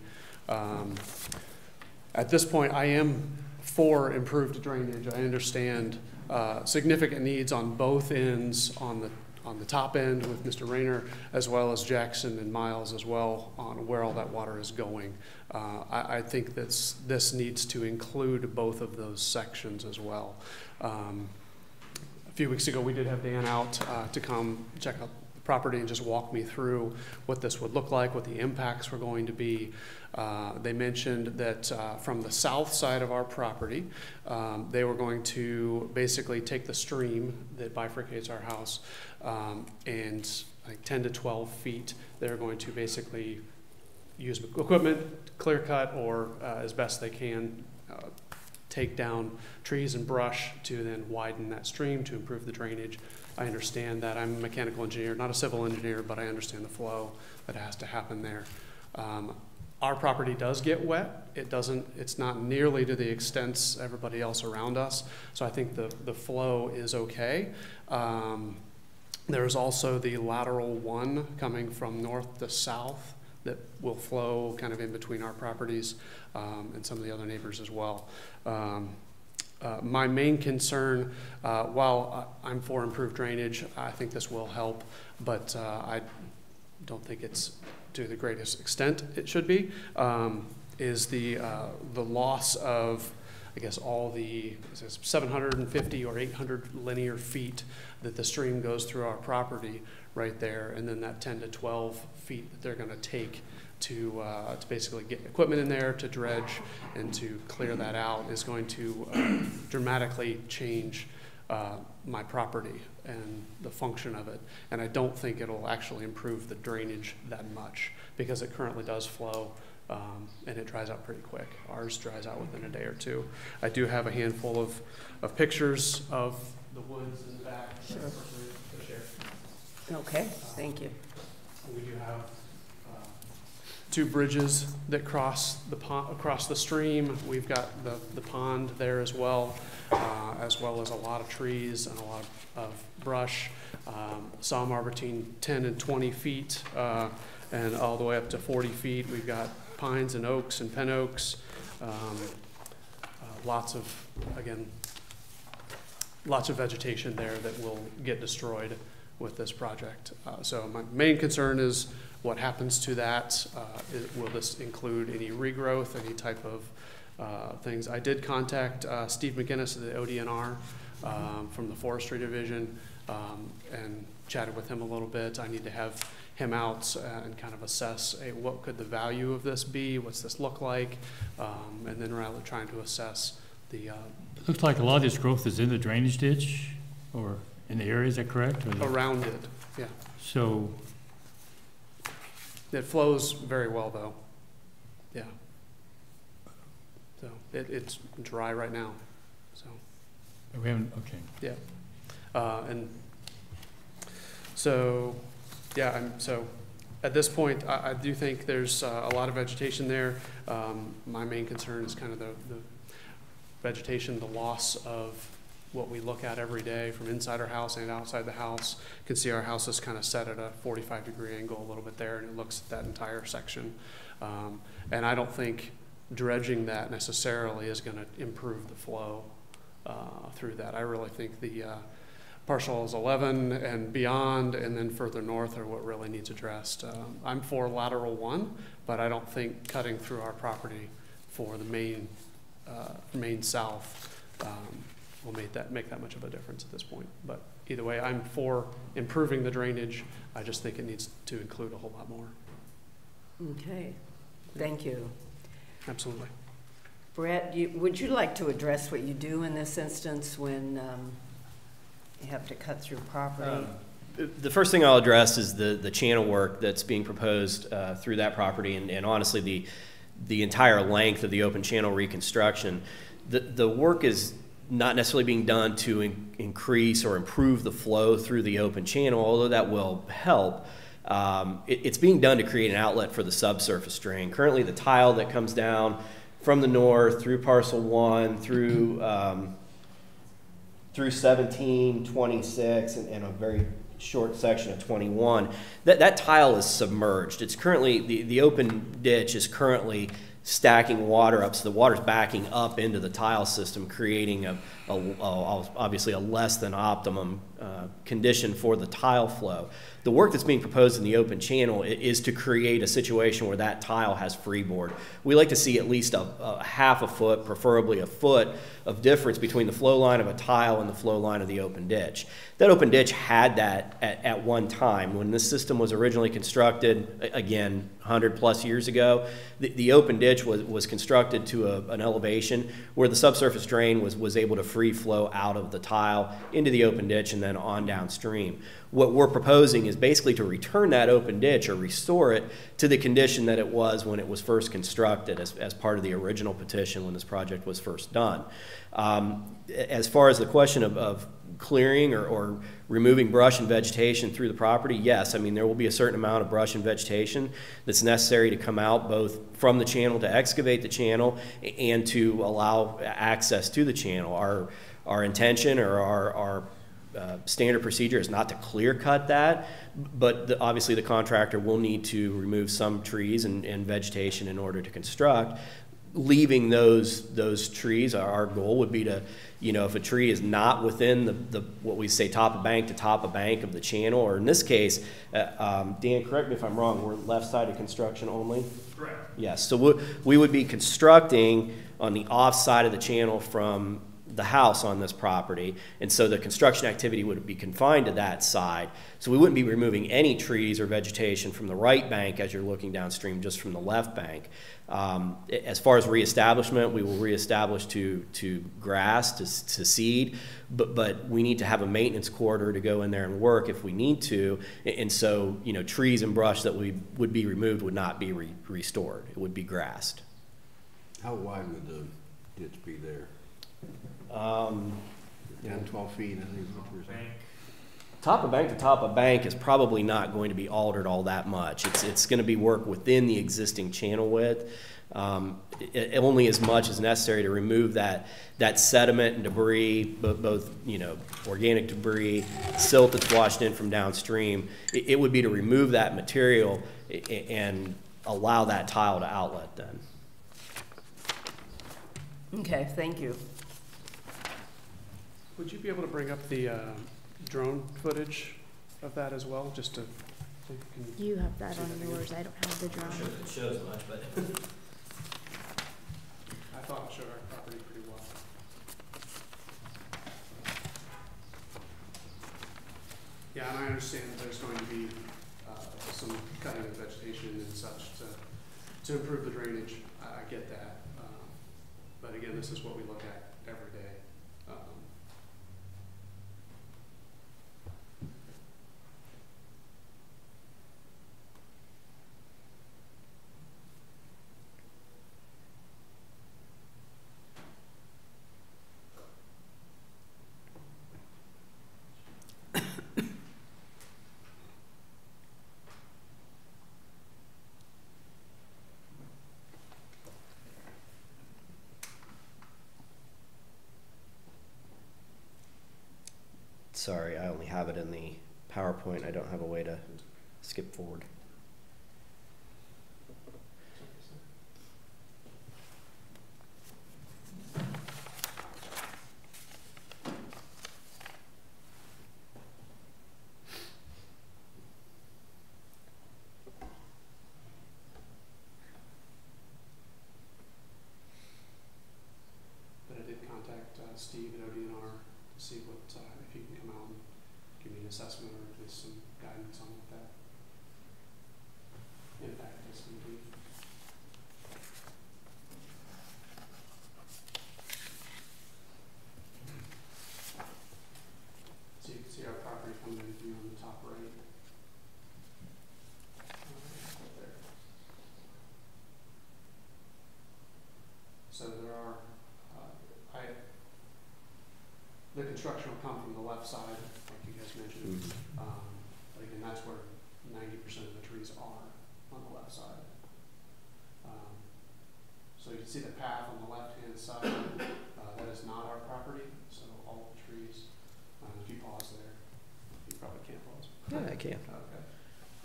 At this point, I am for improved drainage. I understand significant needs on both ends, on the top end with Mr. Rayner, as well as Jackson and Miles as well, on where all that water is going. I think this needs to include both of those sections as well. A few weeks ago, we did have Dan out to come check out the property and just walk me through what this would look like, what the impacts were going to be. They mentioned that from the south side of our property, they were going to basically take the stream that bifurcates our house and like 10 to 12 feet, they're going to basically use equipment, clear cut, or as best they can, take down trees and brush to then widen that stream to improve the drainage. I understand that. I'm a mechanical engineer, not a civil engineer, but I understand the flow that has to happen there. Our property does get wet. It's not nearly to the extent everybody else around us. So I think the flow is okay. There's also the lateral one coming from north to south that will flow kind of in between our properties and some of the other neighbors as well. My main concern, while I'm for improved drainage, I think this will help, but I don't think it's to the greatest extent it should be, is the loss of, I guess, all the 750 or 800 linear feet that the stream goes through our property right there, and then that 10 to 12 feet that they're going to take to basically get equipment in there to dredge and to clear that out is going to dramatically change my property and the function of it. And I don't think it'll actually improve the drainage that much because it currently does flow and it dries out pretty quick. Ours dries out within a day or two. I do have a handful of pictures of the woods in the back. Sure. Okay, thank you. We do have two bridges that cross the pond, across the stream. We've got the pond there as well as a lot of trees and a lot of brush. Some are between 10 and 20 feet and all the way up to 40 feet. We've got pines and oaks and pin oaks. Lots of vegetation there that will get destroyed with this project. So my main concern is what happens to that. Will this include any regrowth, any type of things? I did contact Steve McGinnis of the ODNR from the Forestry Division and chatted with him a little bit. I need to have him out and kind of assess what could the value of this be, what's this look like, and then rather trying to assess the... It looks like a lot of this growth is in the drainage ditch or in the area, is that correct? Around it, yeah. So... It flows very well, though. Yeah. So it's dry right now. So. We haven't. Okay. Yeah. And so, yeah. So at this point, I do think there's a lot of vegetation there. My main concern is kind of the vegetation, the loss of what we look at every day from inside our house and outside the house. You can see our house is kind of set at a 45-degree angle a little bit there, and it looks at that entire section. And I don't think dredging that necessarily is going to improve the flow through that. I really think the Parcels 11 and beyond, and then further north are what really needs addressed. I'm for lateral 1, but I don't think cutting through our property for the main south will make that much of a difference at this point. But either way, I'm for improving the drainage. I just think it needs to include a whole lot more. Okay, thank you. Absolutely. Brett, would you like to address what you do in this instance when you have to cut through property? The first thing I'll address is the channel work that's being proposed through that property, and honestly the entire length of the open channel reconstruction. The work is not necessarily being done to increase or improve the flow through the open channel, although that will help. It's being done to create an outlet for the subsurface drain. Currently, the tile that comes down from the north through Parcel 1 through 17, 26, and a very short section of 21, that tile is submerged. It's currently, the open ditch is currently stacking water up, so the water's backing up into the tile system, creating obviously a less than optimum condition for the tile flow. The work that's being proposed in the open channel is to create a situation where that tile has freeboard. We like to see at least a half a foot, preferably a foot, of difference between the flow line of a tile and the flow line of the open ditch. That open ditch had that at one time. When this system was originally constructed, again, 100+ years ago, the open ditch was constructed to an elevation where the subsurface drain was able to free flow out of the tile into the open ditch and then on downstream. What we're proposing is basically to return that open ditch or restore it to the condition that it was when it was first constructed as part of the original petition when this project was first done. As far as the question of clearing or removing brush and vegetation through the property, yes, I mean there will be a certain amount of brush and vegetation that's necessary to come out both from the channel to excavate the channel and to allow access to the channel. Our intention or our standard procedure is not to clear cut that, but obviously the contractor will need to remove some trees and vegetation in order to construct. Leaving those trees, our goal would be to, if a tree is not within the what we say top of bank to top of bank of the channel, or in this case, Dan, correct me if I'm wrong, we're left-sided construction only? Correct. Yes, so we would be constructing on the off side of the channel from the house on this property, and so the construction activity would be confined to that side. So we wouldn't be removing any trees or vegetation from the right bank as you're looking downstream, just from the left bank. As far as reestablishment, we will reestablish to grass, to seed, but we need to have a maintenance corridor to go in there and work if we need to, and so, you know, trees and brush that would be removed would not be restored. It would be grassed. How wide would the ditch be there? 10, 12 feet, I think is what you're saying. Top of bank to top of bank is probably not going to be altered all that much. It's going to be work within the existing channel width, only as much as necessary to remove that sediment and debris, both you know, organic debris, silt that's washed in from downstream. It would be to remove that material and allow that tile to outlet then. Okay, thank you. Would you be able to bring up the drone footage of that as well, just to? You have that on yours. I don't have the drone. It shows much, but I thought it showed our property pretty well. Yeah, and I understand there's going to be some cutting of vegetation and such to improve the drainage. I get that. But again, this is what we look at every day. sorry, I only have it in the PowerPoint. I don't have a way to skip forward. Steve at ODNR to see what, if he can come out and give me an assessment or at least some guidance on what that impact is going to be. So you can see our property coming in view on the top right. Right there. So there are the construction will come from the left side, like you guys mentioned. But again, that's where 90% of the trees are, on the left side. So you can see the path on the left-hand side. That is not our property, so all the trees. If you pause there, you probably can't pause. Yeah, I can. Okay.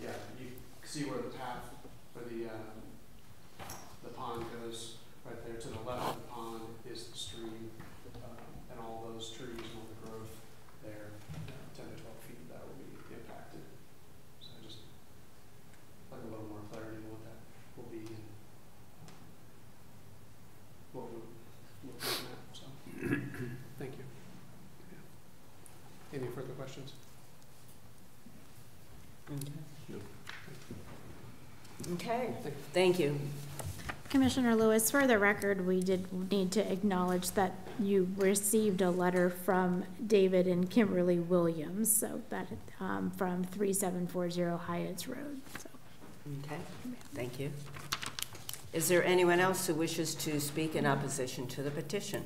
Yeah, you see where the path for the pond goes. Right there to the left of the pond is the stream. And all those trees and all the growth there, 10 to 12 feet, that will be impacted. So I just like a little more clarity on what that will be and what we're looking at. So thank you. Yeah. Any further questions? Okay, thank you. Commissioner Lewis, for the record, we did need to acknowledge that you received a letter from David and Kimberly Williams, so that from 3740 Hyatt's Road. So. Okay, thank you. Is there anyone else who wishes to speak in opposition to the petition?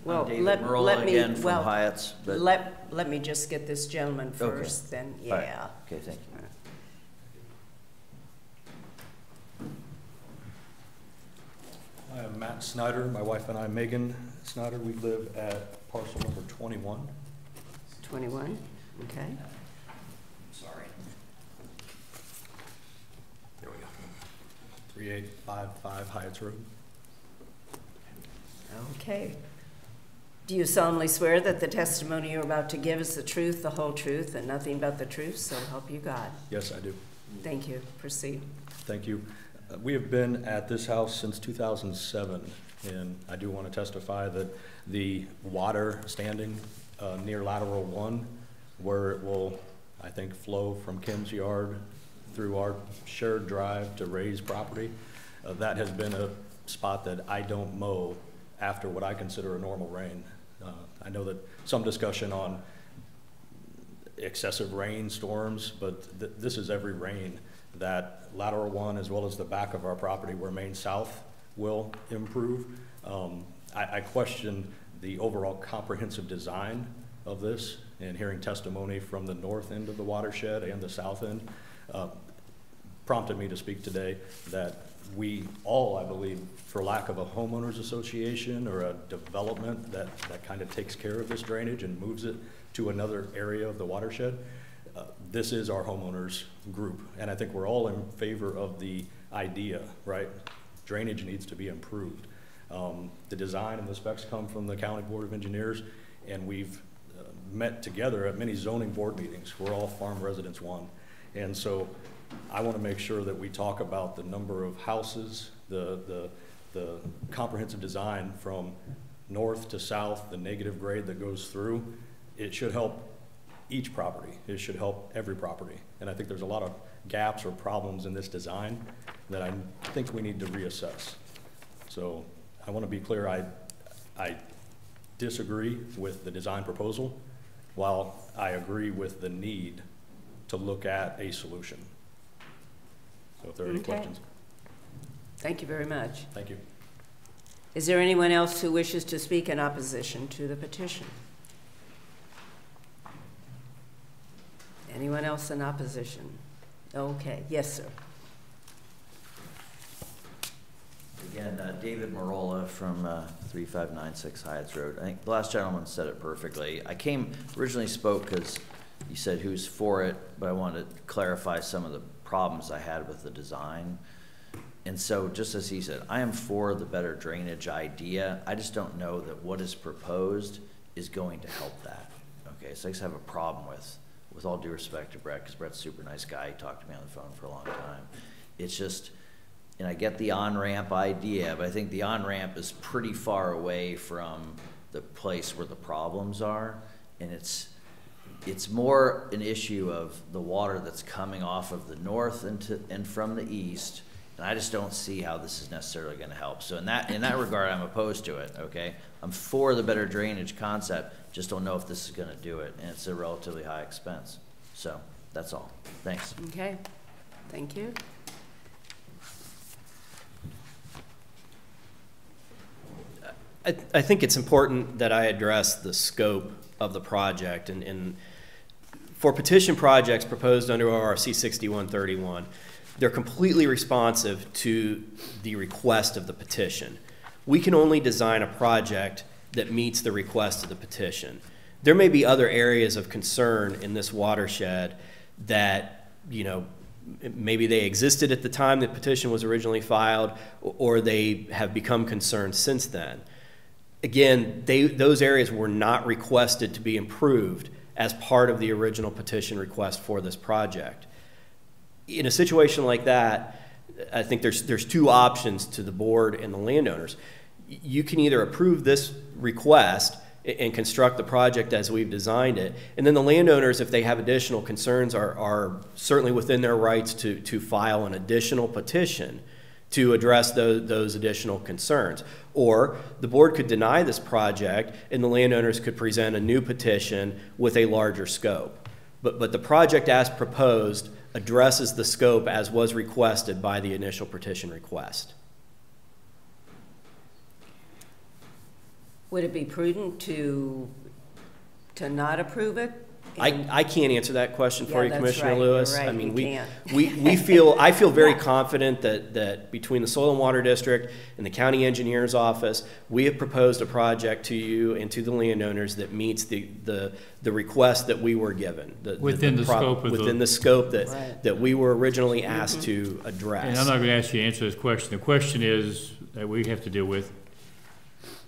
Well, let me, again from Hyatt's, but let me just get this gentleman first, okay. then, yeah. Right. Okay, thank you. I am Matt Snyder. My wife and I, Megan Snyder, we live at parcel number 21. 21, okay. Sorry. There we go. 3855 Hyatt's Road. Okay. Do you solemnly swear that the testimony you're about to give is the truth, the whole truth, and nothing but the truth, so help you God? Yes, I do. Thank you. Proceed. Thank you. We have been at this house since 2007, and I do want to testify that the water standing near lateral 1, where it will, I think, flow from Kim's yard through our shared drive to Ray's property, that has been a spot that I don't mow after what I consider a normal rain. I know that some discussion on excessive rainstorms, but this is every rain that lateral 1 as well as the back of our property where Main South will improve. I question the overall comprehensive design of this, and hearing testimony from the north end of the watershed and the south end prompted me to speak today that we all, I believe, for lack of a homeowners association or a development that kind of takes care of this drainage and moves it to another area of the watershed, this is our homeowners group. And I think we're all in favor of the idea, right? Drainage needs to be improved. The design and the specs come from the County Board of Engineers, and we've met together at many zoning board meetings. We're all Farm Residents 1. And so I want to make sure that we talk about the number of houses, the comprehensive design from north to south, the negative grade that goes through. It should help each property. It should help every property. And I think there's a lot of gaps or problems in this design that I think we need to reassess. So I want to be clear, I disagree with the design proposal, while I agree with the need to look at a solution. So if there are any questions. Thank you very much. Thank you. Is there anyone else who wishes to speak in opposition to the petition? Anyone else in opposition? Okay, yes, sir. Again, David Marola from 3596 Hyatts Road. I think the last gentleman said it perfectly. I originally spoke because you said who's for it, but I wanted to clarify some of the problems I had with the design. And so just as he said, I am for the better drainage idea. I just don't know that what is proposed is going to help that. Okay, so I just have a problem with all due respect to Brett, because Brett's a super nice guy. He talked to me on the phone for a long time. It's just, and I get the on-ramp idea, but I think the on-ramp is pretty far away from the place where the problems are. And it's more an issue of the water that's coming off of the north and from the east. And I just don't see how this is necessarily going to help. So in that regard, I'm opposed to it, okay? I'm for the better drainage concept, just don't know if this is going to do it. And it's a relatively high expense. So that's all. Thanks. Okay, thank you. I think it's important that I address the scope of the project. And for petition projects proposed under ORC 6131, they're completely responsive to the request of the petition. We can only design a project that meets the request of the petition. There may be other areas of concern in this watershed that, maybe they existed at the time the petition was originally filed, or they have become concerns since then. Again, those areas were not requested to be improved as part of the original petition request for this project. In a situation like that, I think there's two options to the board and the landowners. You can either approve this request and construct the project as we've designed it, and then the landowners, if they have additional concerns, are certainly within their rights to file an additional petition to address those additional concerns. Or the board could deny this project and the landowners could present a new petition with a larger scope. But the project as proposed addresses the scope as was requested by the initial petition request. Would it be prudent to not approve it? I can't answer that question for you, Commissioner right. Lewis. Right. I mean, we I feel very confident that between the Soil and Water District and the County Engineer's Office, we have proposed a project to you and to the landowners that meets the request that we were given. Within the scope that we were originally asked to address. And I'm not going to ask you to answer this question. The question is that we have to deal with.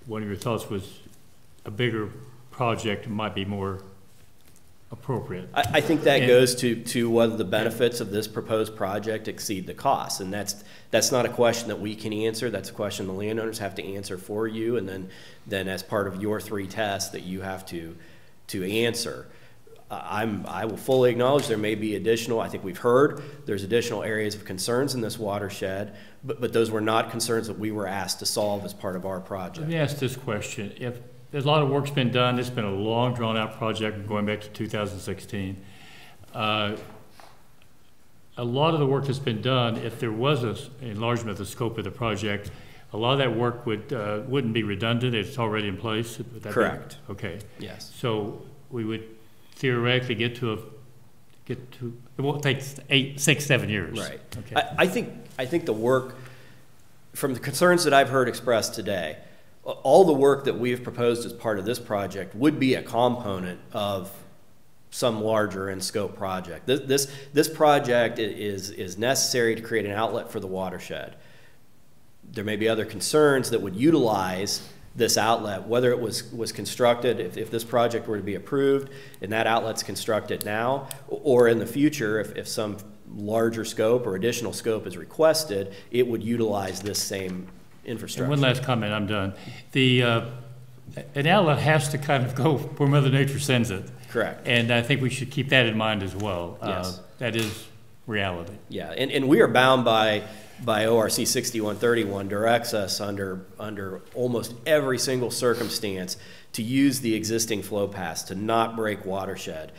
One of your thoughts was a bigger project might be more appropriate? I think that goes to whether the benefits of this proposed project exceed the costs, and that's not a question that we can answer. That's a question the landowners have to answer for you, and then as part of your 3 tests that you have to answer. I will fully acknowledge there may be additional, I think we've heard, there's additional areas of concerns in this watershed, but those were not concerns that we were asked to solve as part of our project. Let me ask this question. If there's a lot of work's been done, it's been a long, drawn-out project going back to 2016. A lot of the work that's been done, if there was an enlargement of the scope of the project, a lot of that work wouldn't be redundant. It's already in place. Correct. Okay. Yes. So we would theoretically get to it won't take 8, 6, 7 years. Right. Okay. I think the work, from the concerns that I've heard expressed today, all the work that we have proposed as part of this project would be a component of some larger in scope project. This project is necessary to create an outlet for the watershed. There may be other concerns that would utilize this outlet, whether it was constructed, if this project were to be approved and that outlet's constructed now, or in the future, if some larger scope or additional scope is requested, it would utilize this same infrastructure. And one last comment, I'm done. An outlet has to kind of go where Mother Nature sends it. Correct. And I think we should keep that in mind as well. Yes. That is reality. Yeah, and we are bound by ORC 6131 directs us under almost every single circumstance to use the existing flow paths, to not break watershed.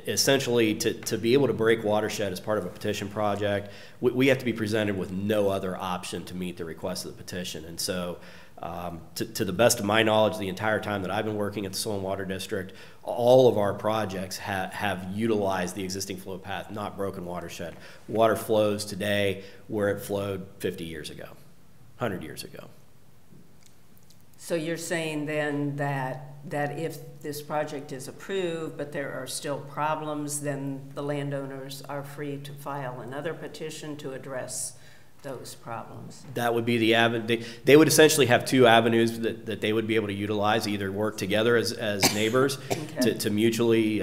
Essentially, to be able to break watershed as part of a petition project, we have to be presented with no other option to meet the request of the petition. And so, to the best of my knowledge, the entire time that I've been working at the Soil and Water District, all of our projects have utilized the existing flow path, not broken watershed. Water flows today where it flowed 50 years ago, 100 years ago. So you're saying then that if this project is approved, but there are still problems, then the landowners are free to file another petition to address those problems? That would be the avenue. They would essentially have 2 avenues that they would be able to utilize, either work together as neighbors okay. to mutually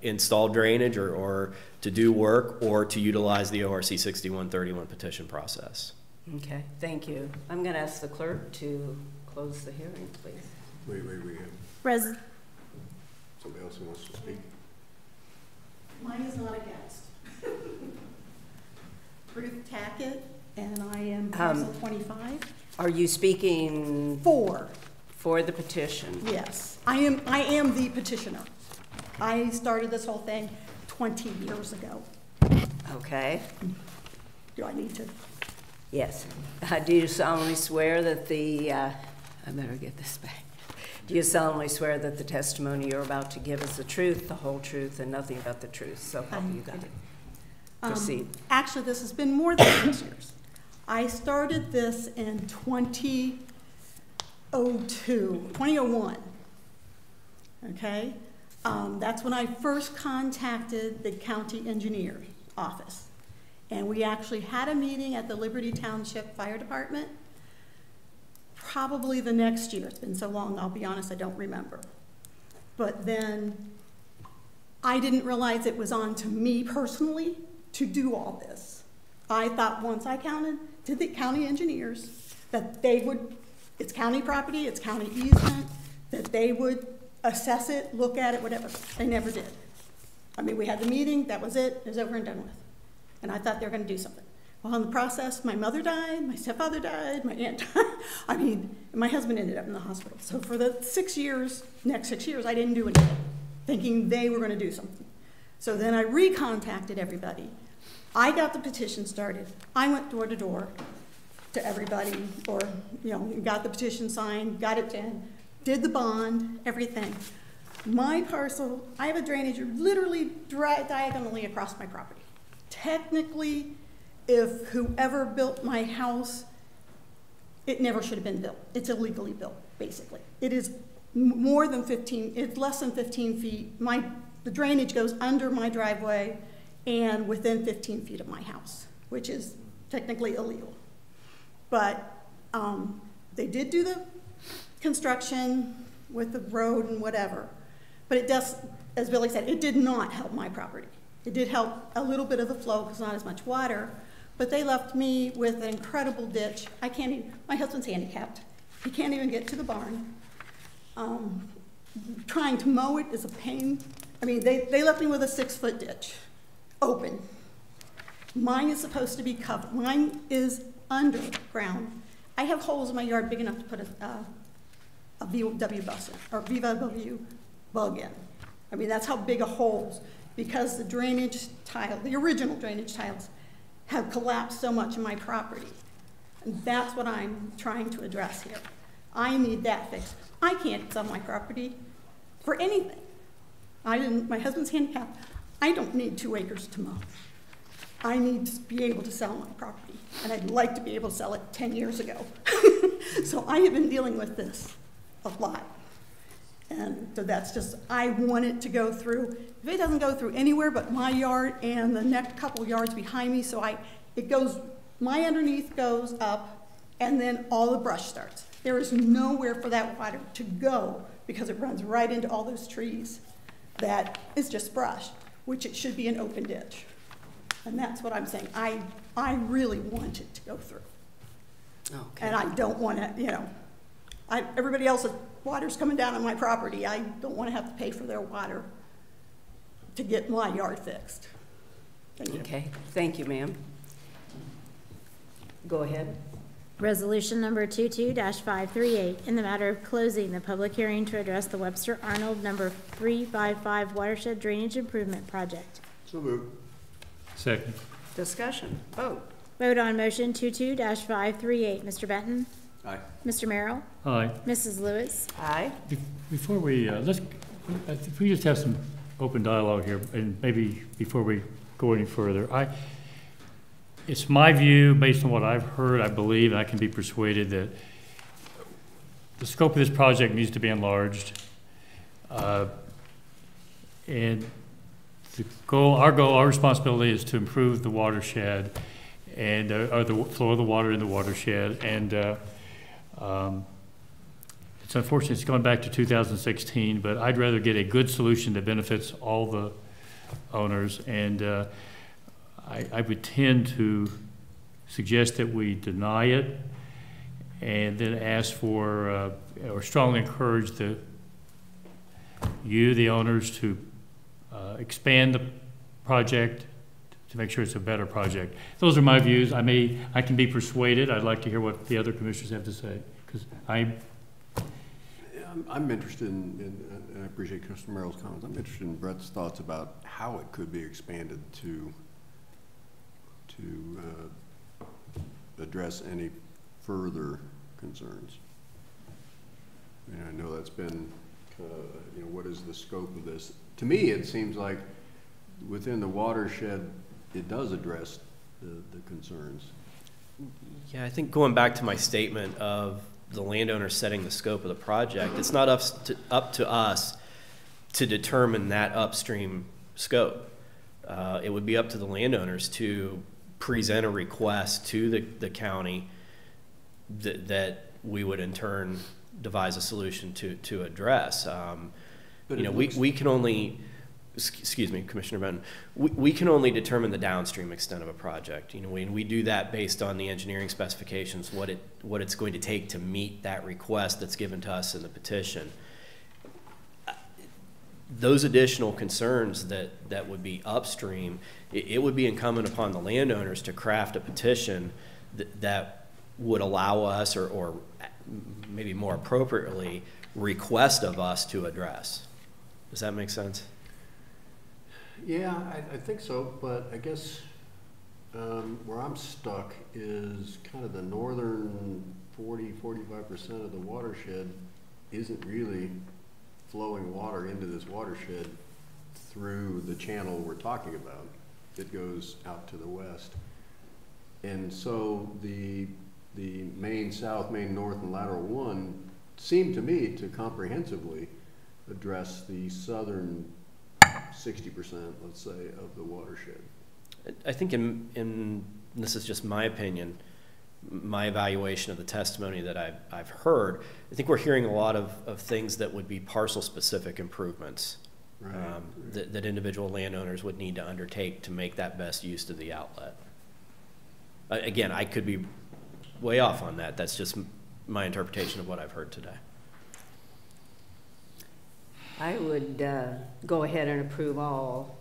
install drainage or to do work, or to utilize the ORC 6131 petition process. Okay, thank you. I'm going to ask the clerk to close the hearing, please. Wait. Somebody else who wants to speak? Mine is not a guest. Ruth Tackett, and I am Parcel 25. Are you speaking for the petition? Yes, I am the petitioner. I started this whole thing 20 years ago. Okay. Do I need to? Yes. Do you solemnly swear that I better get this back. Do you solemnly swear that the testimony you're about to give is the truth, the whole truth, and nothing but the truth? So help you God. Proceed. Actually, this has been more than 6 years. I started this in 2001. Okay? That's when I first contacted the county engineer's office. And we actually had a meeting at the Liberty Township Fire Department. Probably the next year. It's been so long, I'll be honest, I don't remember. But then I didn't realize it was on to me personally to do all this. I thought once I counted to the county engineers that they would, it's county property, it's county easement, that they would assess it, look at it, whatever. They never did. I mean, we had the meeting, that was it was over and done with. And I thought they were going to do something. Well, in the process, my mother died, my stepfather died, my aunt died. I mean, my husband ended up in the hospital. So for the next 6 years, I didn't do anything, thinking they were going to do something. So then I recontacted everybody. I got the petition started. I went door to door to everybody, or, got the petition signed, got it in, did the bond, everything. My parcel, I have a drainage literally diagonally across my property. Technically, if whoever built my house, it never should have been built. It's illegally built, basically. It is more than 15, it's less than 15 feet. The drainage goes under my driveway and within 15 feet of my house, which is technically illegal. But they did do the construction with the road and whatever. But as Billy said, it did not help my property. It did help a little bit of the flow because not as much water, but they left me with an incredible ditch. I can't even, my husband's handicapped. He can't even get to the barn. Trying to mow it is a pain. I mean, they left me with a 6-foot ditch, open. Mine is supposed to be covered. Mine is underground. I have holes in my yard big enough to put a VW bus in, or VW bug in. I mean, that's how big a holes, because the drainage tile, the original drainage tiles, have collapsed so much in my property. And that's what I'm trying to address here. I need that fixed. I can't sell my property for anything. My husband's handicapped. I don't need 2 acres to mow. I need to be able to sell my property, and I'd like to be able to sell it 10 years ago. So I have been dealing with this a lot. And so that's just, I want it to go through. If it doesn't go through anywhere but my yard and the next couple yards behind me, so it goes, my underneath goes up, and then all the brush starts. There is nowhere for that water to go because it runs right into all those trees. That is just brush, which it should be an open ditch. And that's what I'm saying. I really want it to go through. Okay. And I don't want to, you know, everybody else's water's coming down on my property. I don't want to have to pay for their water to get my yard fixed. Thank you. Okay, thank you, ma'am. Go ahead. Resolution number 22-538, in the matter of closing the public hearing to address the Webster Arnold number 355 watershed drainage improvement project. So moved. Second. Discussion. Vote. Vote on motion 22-538. Mr. Benton? Aye. Mr. Merrill? Aye. Mrs. Lewis? Aye. Before we, if we just have some open dialogue here, and maybe before we go any further, it's my view, based on what I've heard, I believe, and I can be persuaded, that the scope of this project needs to be enlarged. And our responsibility is to improve the watershed and or the flow of the water in the watershed. And it's unfortunate it's going back to 2016, but I'd rather get a good solution that benefits all the owners. And I would tend to suggest that we deny it and then ask for, or strongly encourage the owners, to expand the project to make sure it's a better project. Those are my views. I can be persuaded. I'd like to hear what the other commissioners have to say, because I'm interested in, and I appreciate Commissioner Merrill's comments, I'm interested in Brett's thoughts about how it could be expanded to address any further concerns. And I know that's been kind of, what is the scope of this? To me, it seems like within the watershed, it does address the concerns. Yeah, I think going back to my statement of the landowner setting the scope of the project, it's not up to us to determine that upstream scope. It would be up to the landowners to present a request to the county that we would in turn devise a solution to address. We can only, excuse me, Commissioner Benton, we can only determine the downstream extent of a project. And we do that based on the engineering specifications, what it's going to take to meet that request that's given to us in the petition. Those additional concerns that would be upstream, it would be incumbent upon the landowners to craft a petition that would allow us, or maybe more appropriately, request of us to address. Does that make sense? Yeah, I think so, but I guess where I'm stuck is kind of the northern 40–45% of the watershed isn't really flowing water into this watershed through the channel we're talking about. It goes out to the west. And so the main south, main north, and lateral one seem to me to comprehensively address the southern 60%, let's say, of the watershed. I think in this is just my opinion, my evaluation of the testimony that I've heard, I think we're hearing a lot of things that would be parcel-specific improvements that individual landowners would need to undertake to make that best use of the outlet. Again, I could be way off on that. That's just my interpretation of what I've heard today. I would go ahead and approve all,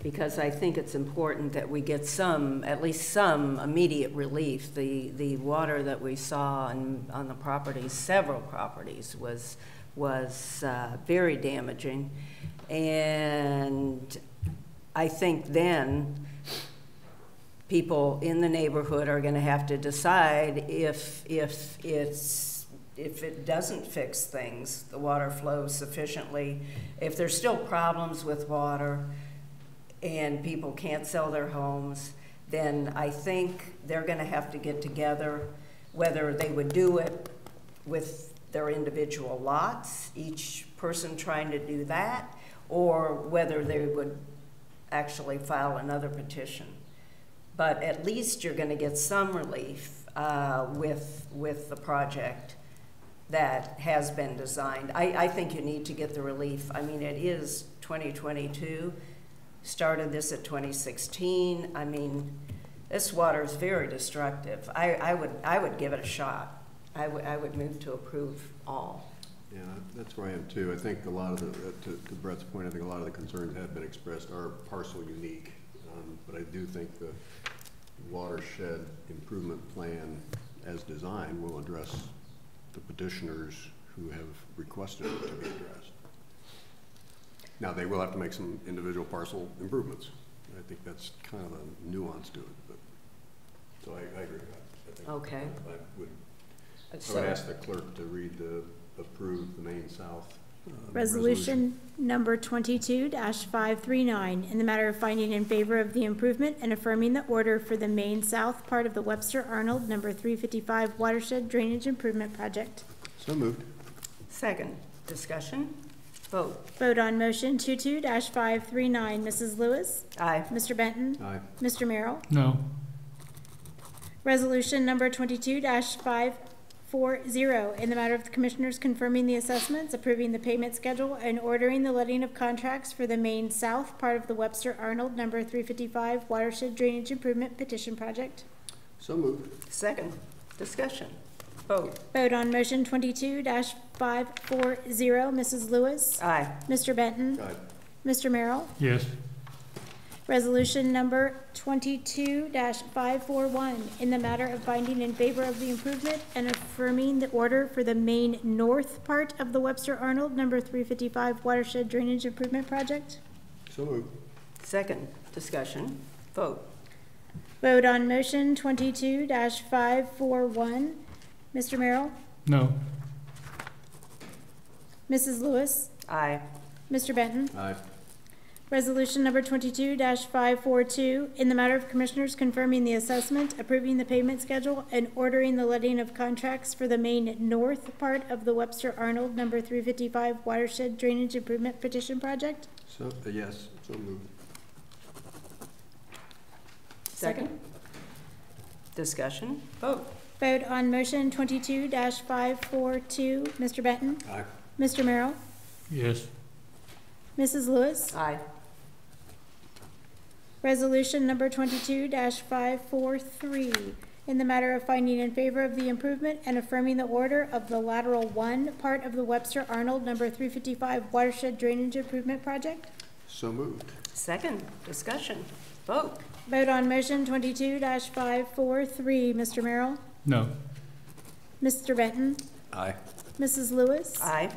because I think it's important that we get some, at least some immediate relief. The water that we saw on the properties, several properties, was very damaging. And I think then people in the neighborhood are going to have to decide if it doesn't fix things, the water flows sufficiently, if there's still problems with water and people can't sell their homes, then I think they're going to have to get together, whether they would do it with their individual lots, each person trying to do that, or whether they would actually file another petition. But at least you're going to get some relief with the project that has been designed. I think you need to get the relief. I mean, it is 2022, started this at 2016. I mean, this water is very destructive. I would give it a shot. I would move to approve all. Yeah, that's where I am too. I think a lot of the, to Brett's point, I think a lot of the concerns have been expressed are parcel unique. But I do think the watershed improvement plan as designed will address the petitioners who have requested it to be addressed. Now, they will have to make some individual parcel improvements. I think that's kind of a nuance to it, but so I agree with that. I think okay. I would ask the clerk to read the approved the Maine South resolution number 22-539 in the matter of finding in favor of the improvement and affirming the order for the Maine South part of the Webster Arnold number 355 watershed drainage improvement project. So moved. Second. Discussion. Vote. Vote on motion 22-539. Mrs. Lewis? Aye. Mr. Benton? Aye. Mr. Merrill? No. Resolution number 22-540 in the matter of the Commissioners confirming the assessments, approving the payment schedule, and ordering the letting of contracts for the Maine South part of the Webster Arnold number 355 watershed drainage improvement petition project. So moved. Second. Discussion. Vote. Vote on motion 22-540. Mrs. Lewis? Aye. Mr. Benton? Aye. Mr. Merrill? Yes. Resolution number 22-541 in the matter of finding in favor of the improvement and affirming the order for the Maine North part of the Webster Arnold number 355 watershed drainage improvement project. So moved. Second. Discussion. Vote. Vote on motion 22-541. Mr. Merrill? No. Mrs. Lewis? Aye. Mr. Benton? Aye. Resolution number 22-542 in the matter of Commissioners confirming the assessment, approving the payment schedule, and ordering the letting of contracts for the Maine North part of the Webster Arnold number 355 watershed drainage improvement petition project. So yes. So moved. Second. Discussion. Vote. Vote on motion 22-542. Mr. Benton? Aye. Mr. Merrill? Yes. Mrs. Lewis? Aye. Resolution number 22-543 in the matter of finding in favor of the improvement and affirming the order of the lateral 1 part of the Webster Arnold number 355 watershed drainage improvement project. So moved. Second. Discussion. Vote. Vote on motion 22-543. Mr. Merrill? No. Mr. Benton? Aye. Mrs. Lewis? Aye.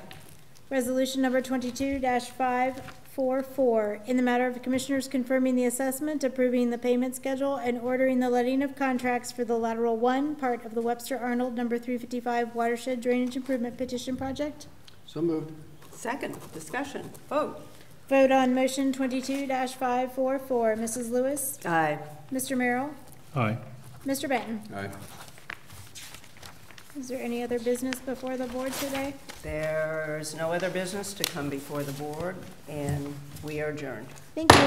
Resolution number 22-544 in the matter of the Commissioners confirming the assessment, approving the payment schedule, and ordering the letting of contracts for the lateral 1 part of the Webster Arnold number 355 watershed drainage improvement petition project. So moved. Second. Discussion. Vote. Vote on motion 22-544. Mrs. Lewis? Aye. Mr. Merrill? Aye. Mr. Benton? Aye. Is there any other business before the board today? There's no other business to come before the board, and we are adjourned. Thank you.